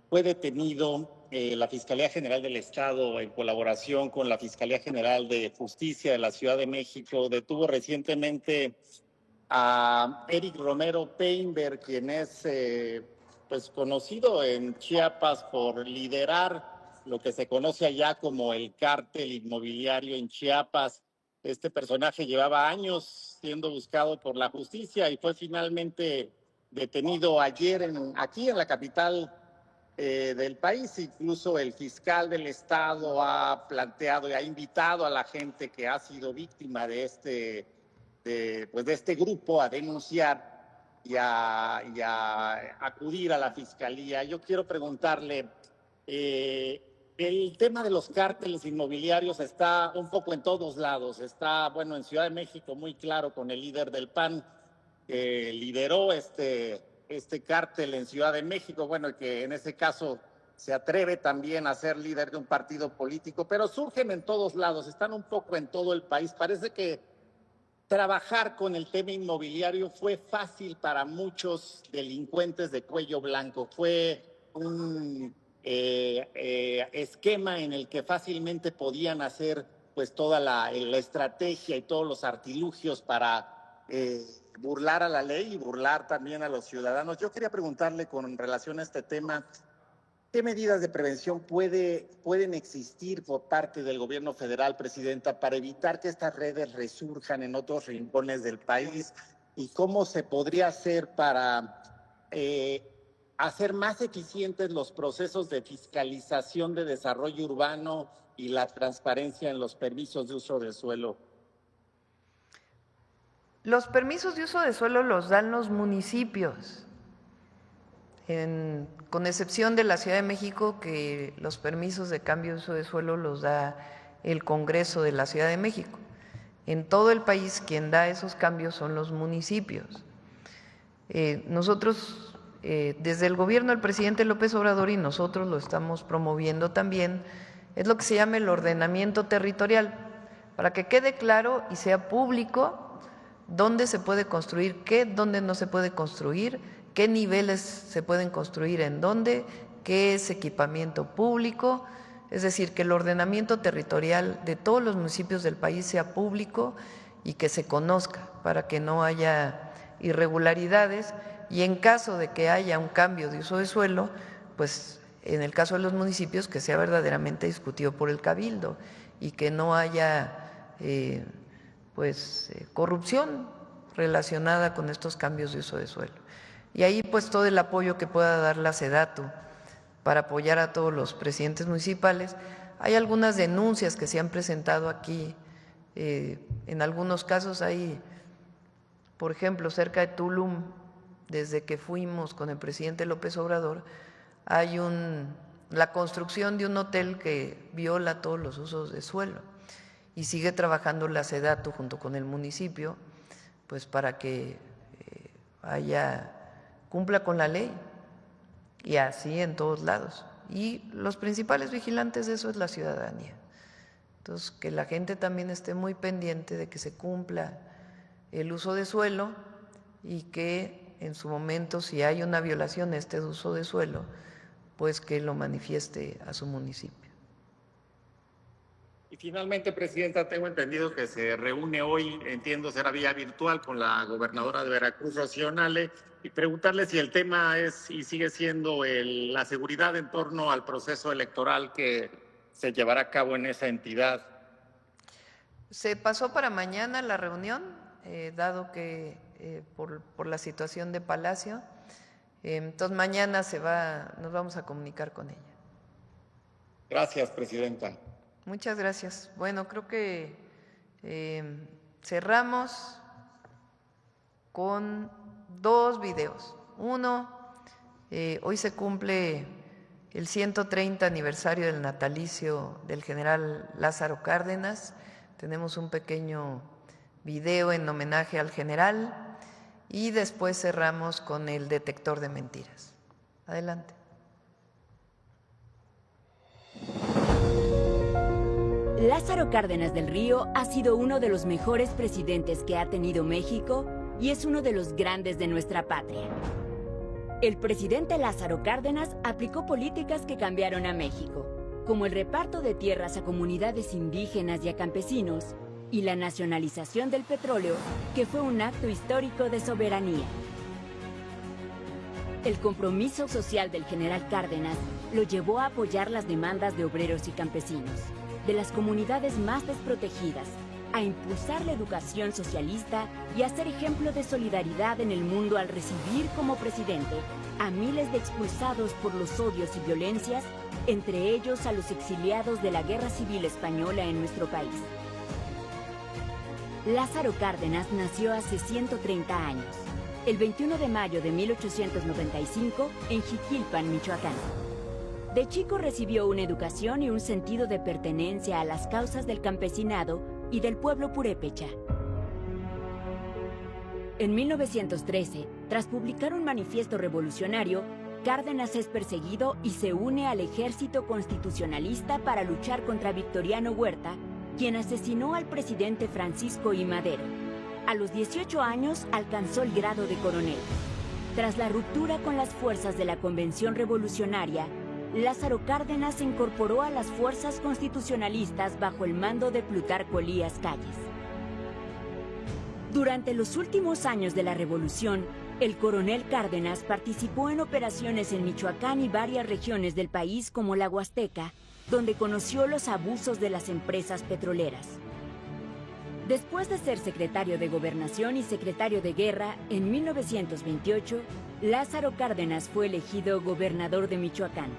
fue detenido la Fiscalía General del Estado, en colaboración con la Fiscalía General de Justicia de la Ciudad de México, detuvo recientemente a Eric Romero Peinberg, quien es pues conocido en Chiapas por liderar lo que se conoce allá como el cártel inmobiliario en Chiapas. Este personaje llevaba años siendo buscado por la justicia y fue finalmente detenido ayer aquí en la capital del país. Incluso el fiscal del estado ha planteado y ha invitado a la gente que ha sido víctima de este grupo a denunciar y a acudir a la fiscalía. Yo quiero preguntarle, el tema de los cárteles inmobiliarios está un poco en todos lados. Está, bueno, en Ciudad de México muy claro con el líder del PAN, que lideró este cártel en Ciudad de México, bueno, que en ese caso se atreve también a ser líder de un partido político, pero surgen en todos lados, están un poco en todo el país. Parece que trabajar con el tema inmobiliario fue fácil para muchos delincuentes de cuello blanco, fue un esquema en el que fácilmente podían hacer pues toda la estrategia y todos los artilugios para burlar a la ley y burlar también a los ciudadanos. Yo quería preguntarle con relación a este tema, ¿qué medidas de prevención pueden existir por parte del gobierno federal, presidenta, para evitar que estas redes resurjan en otros rincones del país? ¿Y cómo se podría hacer para hacer más eficientes los procesos de fiscalización de desarrollo urbano y la transparencia en los permisos de uso de suelo? Los permisos de uso de suelo los dan los municipios, con excepción de la Ciudad de México, que los permisos de cambio de uso de suelo los da el Congreso de la Ciudad de México. En todo el país quien da esos cambios son los municipios. Nosotros, desde el gobierno del presidente López Obrador, y nosotros lo estamos promoviendo también, es lo que se llama el ordenamiento territorial, para que quede claro y sea público dónde se puede construir, dónde no se puede construir, qué niveles se pueden construir en dónde, qué es equipamiento público, es decir, que el ordenamiento territorial de todos los municipios del país sea público y que se conozca para que no haya irregularidades, y en caso de que haya un cambio de uso de suelo, pues en el caso de los municipios que sea verdaderamente discutido por el Cabildo y que no haya corrupción relacionada con estos cambios de uso de suelo. Y ahí pues todo el apoyo que pueda dar la SEDATU para apoyar a todos los presidentes municipales. Hay algunas denuncias que se han presentado aquí, en algunos casos hay, por ejemplo, cerca de Tulum, desde que fuimos con el presidente López Obrador, hay la construcción de un hotel que viola todos los usos de suelo, y sigue trabajando la SEDATU junto con el municipio pues para que cumpla con la ley, y así en todos lados. Y los principales vigilantes de eso es la ciudadanía. Entonces, que la gente también esté muy pendiente de que se cumpla el uso de suelo y que en su momento, si hay una violación de este uso de suelo, pues que lo manifieste a su municipio. Y finalmente, Presidenta, tengo entendido que se reúne hoy, entiendo será vía virtual, con la gobernadora de Veracruz, Rocío Nale, y preguntarle si el tema es y sigue siendo la seguridad en torno al proceso electoral que se llevará a cabo en esa entidad. Se pasó para mañana la reunión, dado que por la situación de Palacio, entonces mañana nos vamos a comunicar con ella. Gracias, Presidenta. Muchas gracias. Bueno, creo que cerramos con 2 videos. Uno, hoy se cumple el 130 aniversario del natalicio del general Lázaro Cárdenas. Tenemos un pequeño video en homenaje al general y después cerramos con el detector de mentiras. Adelante. Lázaro Cárdenas del Río ha sido uno de los mejores presidentes que ha tenido México y es uno de los grandes de nuestra patria. El presidente Lázaro Cárdenas aplicó políticas que cambiaron a México, como el reparto de tierras a comunidades indígenas y a campesinos, y la nacionalización del petróleo, que fue un acto histórico de soberanía. El compromiso social del general Cárdenas lo llevó a apoyar las demandas de obreros y campesinos, de las comunidades más desprotegidas, a impulsar la educación socialista y a ser ejemplo de solidaridad en el mundo al recibir como presidente a miles de expulsados por los odios y violencias, entre ellos a los exiliados de la Guerra Civil Española en nuestro país. Lázaro Cárdenas nació hace 130 años, el 21 de mayo de 1895 en Jiquilpan, Michoacán. De chico recibió una educación y un sentido de pertenencia a las causas del campesinado y del pueblo purépecha. En 1913, tras publicar un manifiesto revolucionario, Cárdenas es perseguido y se une al ejército constitucionalista para luchar contra Victoriano Huerta, quien asesinó al presidente Francisco I. Madero. A los 18 años alcanzó el grado de coronel. Tras la ruptura con las fuerzas de la Convención Revolucionaria, Lázaro Cárdenas se incorporó a las fuerzas constitucionalistas bajo el mando de Plutarco Elías Calles. Durante los últimos años de la Revolución, el coronel Cárdenas participó en operaciones en Michoacán y varias regiones del país como la Huasteca, donde conoció los abusos de las empresas petroleras. Después de ser secretario de Gobernación y secretario de Guerra, en 1928, Lázaro Cárdenas fue elegido gobernador de Michoacán.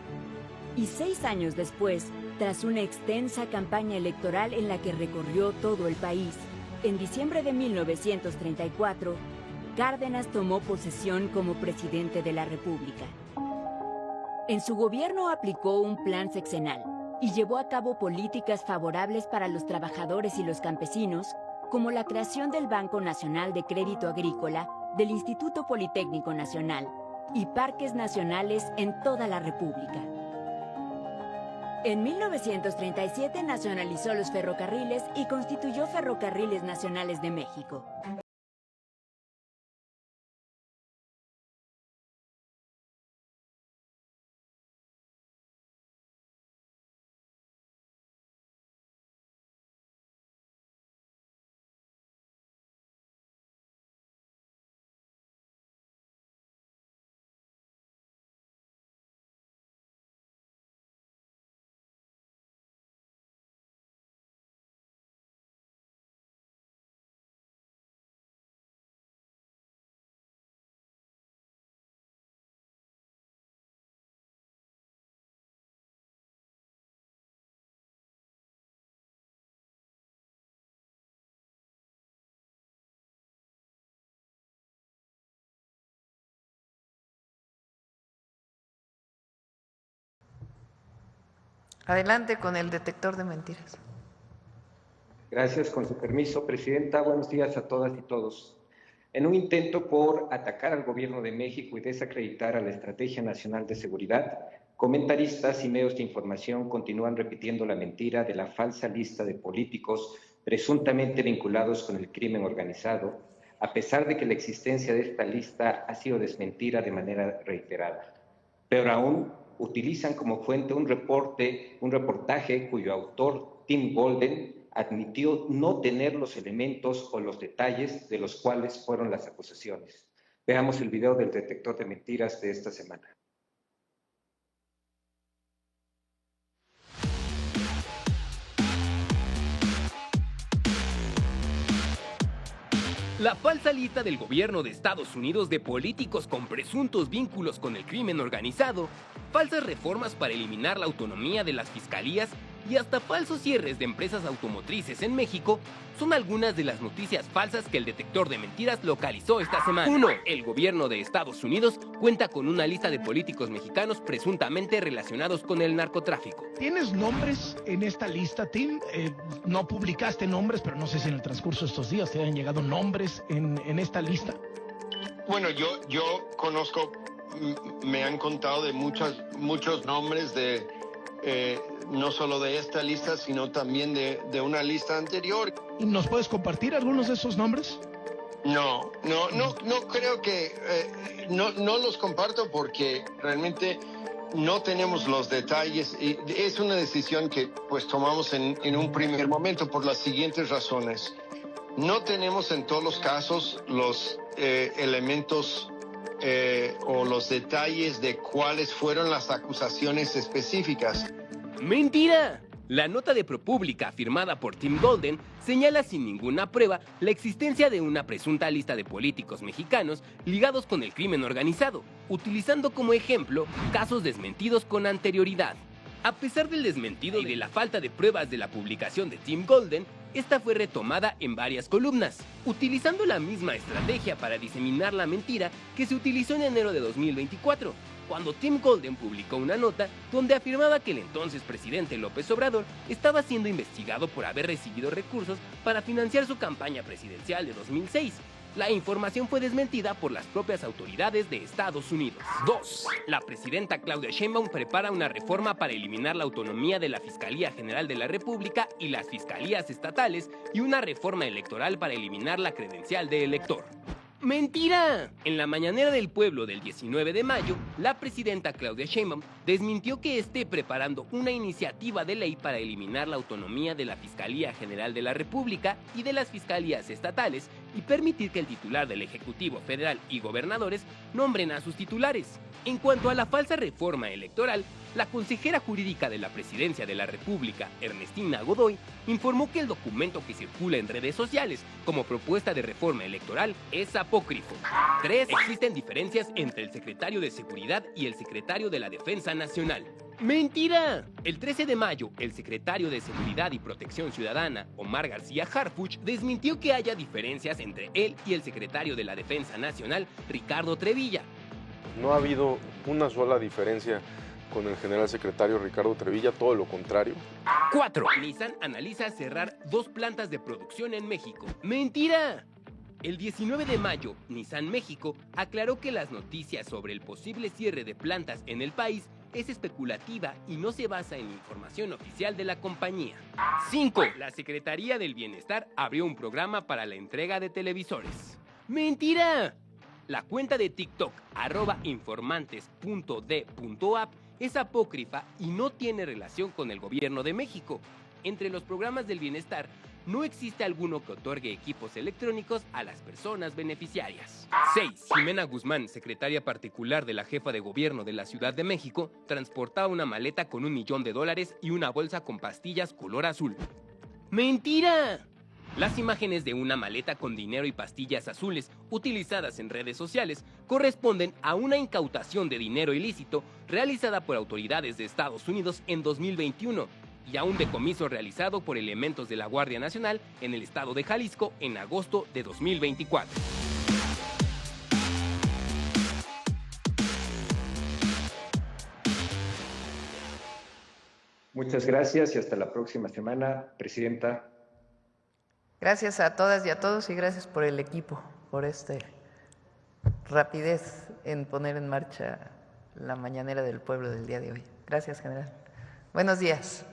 Y 6 años después, tras una extensa campaña electoral en la que recorrió todo el país, en diciembre de 1934, Cárdenas tomó posesión como presidente de la República. En su gobierno aplicó un plan sexenal y llevó a cabo políticas favorables para los trabajadores y los campesinos, como la creación del Banco Nacional de Crédito Agrícola, del Instituto Politécnico Nacional y parques nacionales en toda la República. En 1937 nacionalizó los ferrocarriles y constituyó Ferrocarriles Nacionales de México. Adelante con el detector de mentiras. Gracias, con su permiso, Presidenta. Buenos días a todas y todos. En un intento por atacar al Gobierno de México y desacreditar a la Estrategia Nacional de Seguridad, comentaristas y medios de información continúan repitiendo la mentira de la falsa lista de políticos presuntamente vinculados con el crimen organizado, a pesar de que la existencia de esta lista ha sido desmentida de manera reiterada. Peor aún, utilizan como fuente un reportaje cuyo autor, Tim Golden, admitió no tener los elementos o los detalles de los cuales fueron las acusaciones. Veamos el video del detector de mentiras de esta semana. La falsa lista del gobierno de Estados Unidos de políticos con presuntos vínculos con el crimen organizado, falsas reformas para eliminar la autonomía de las fiscalías y hasta falsos cierres de empresas automotrices en México son algunas de las noticias falsas que el detector de mentiras localizó esta semana. 1. El gobierno de Estados Unidos cuenta con una lista de políticos mexicanos presuntamente relacionados con el narcotráfico. ¿Tienes nombres en esta lista, Tim? No publicaste nombres, pero no sé si en el transcurso de estos días te han llegado nombres en esta lista. Bueno, yo conozco, me han contado de muchos nombres de... no solo de esta lista, sino también de una lista anterior. ¿Y nos puedes compartir algunos de esos nombres? No creo que... no los comparto porque realmente no tenemos los detalles y es una decisión que pues tomamos en un primer momento por las siguientes razones. No tenemos en todos los casos los elementos o los detalles de cuáles fueron las acusaciones específicas. ¡Mentira! La nota de ProPublica firmada por Tim Golden señala sin ninguna prueba la existencia de una presunta lista de políticos mexicanos ligados con el crimen organizado, utilizando como ejemplo casos desmentidos con anterioridad. A pesar del desmentido y de la falta de pruebas de la publicación de Tim Golden, esta fue retomada en varias columnas, utilizando la misma estrategia para diseminar la mentira que se utilizó en enero de 2024, cuando Tim Golden publicó una nota donde afirmaba que el entonces presidente López Obrador estaba siendo investigado por haber recibido recursos para financiar su campaña presidencial de 2006. La información fue desmentida por las propias autoridades de Estados Unidos. 2. La presidenta Claudia Sheinbaum prepara una reforma para eliminar la autonomía de la Fiscalía General de la República y las fiscalías estatales y una reforma electoral para eliminar la credencial de elector. ¡Mentira! En la mañanera del pueblo del 19 de mayo, la presidenta Claudia Sheinbaum desmintió que esté preparando una iniciativa de ley para eliminar la autonomía de la Fiscalía General de la República y de las fiscalías estatales y permitir que el titular del Ejecutivo Federal y gobernadores nombren a sus titulares. En cuanto a la falsa reforma electoral, la consejera jurídica de la Presidencia de la República, Ernestina Godoy, informó que el documento que circula en redes sociales como propuesta de reforma electoral es apócrifo. 3. Existen diferencias entre el secretario de Seguridad y el secretario de la Defensa Nacional. ¡Mentira! El 13 de mayo, el secretario de Seguridad y Protección Ciudadana, Omar García Harfuch, desmintió que haya diferencias entre él y el secretario de la Defensa Nacional, Ricardo Trevilla. No ha habido una sola diferencia con el general secretario Ricardo Trevilla, todo lo contrario. 4. Nissan analiza cerrar 2 plantas de producción en México. ¡Mentira! El 19 de mayo, Nissan México aclaró que las noticias sobre el posible cierre de plantas en el país es especulativa y no se basa en información oficial de la compañía. 5. La Secretaría del Bienestar abrió un programa para la entrega de televisores. ¡Mentira! La cuenta de TikTok, @informantes.d.app, es apócrifa y no tiene relación con el gobierno de México. Entre los programas del bienestar, no existe alguno que otorgue equipos electrónicos a las personas beneficiarias. 6. Jimena Guzmán, secretaria particular de la jefa de gobierno de la Ciudad de México, transportaba una maleta con $1 millón y una bolsa con pastillas color azul. ¡Mentira! Las imágenes de una maleta con dinero y pastillas azules utilizadas en redes sociales corresponden a una incautación de dinero ilícito realizada por autoridades de Estados Unidos en 2021 y a un decomiso realizado por elementos de la Guardia Nacional en el estado de Jalisco en agosto de 2024. Muchas gracias y hasta la próxima semana, Presidenta. Gracias a todas y a todos y gracias por el equipo, por esta rapidez en poner en marcha la mañanera del pueblo del día de hoy. Gracias, general. Buenos días.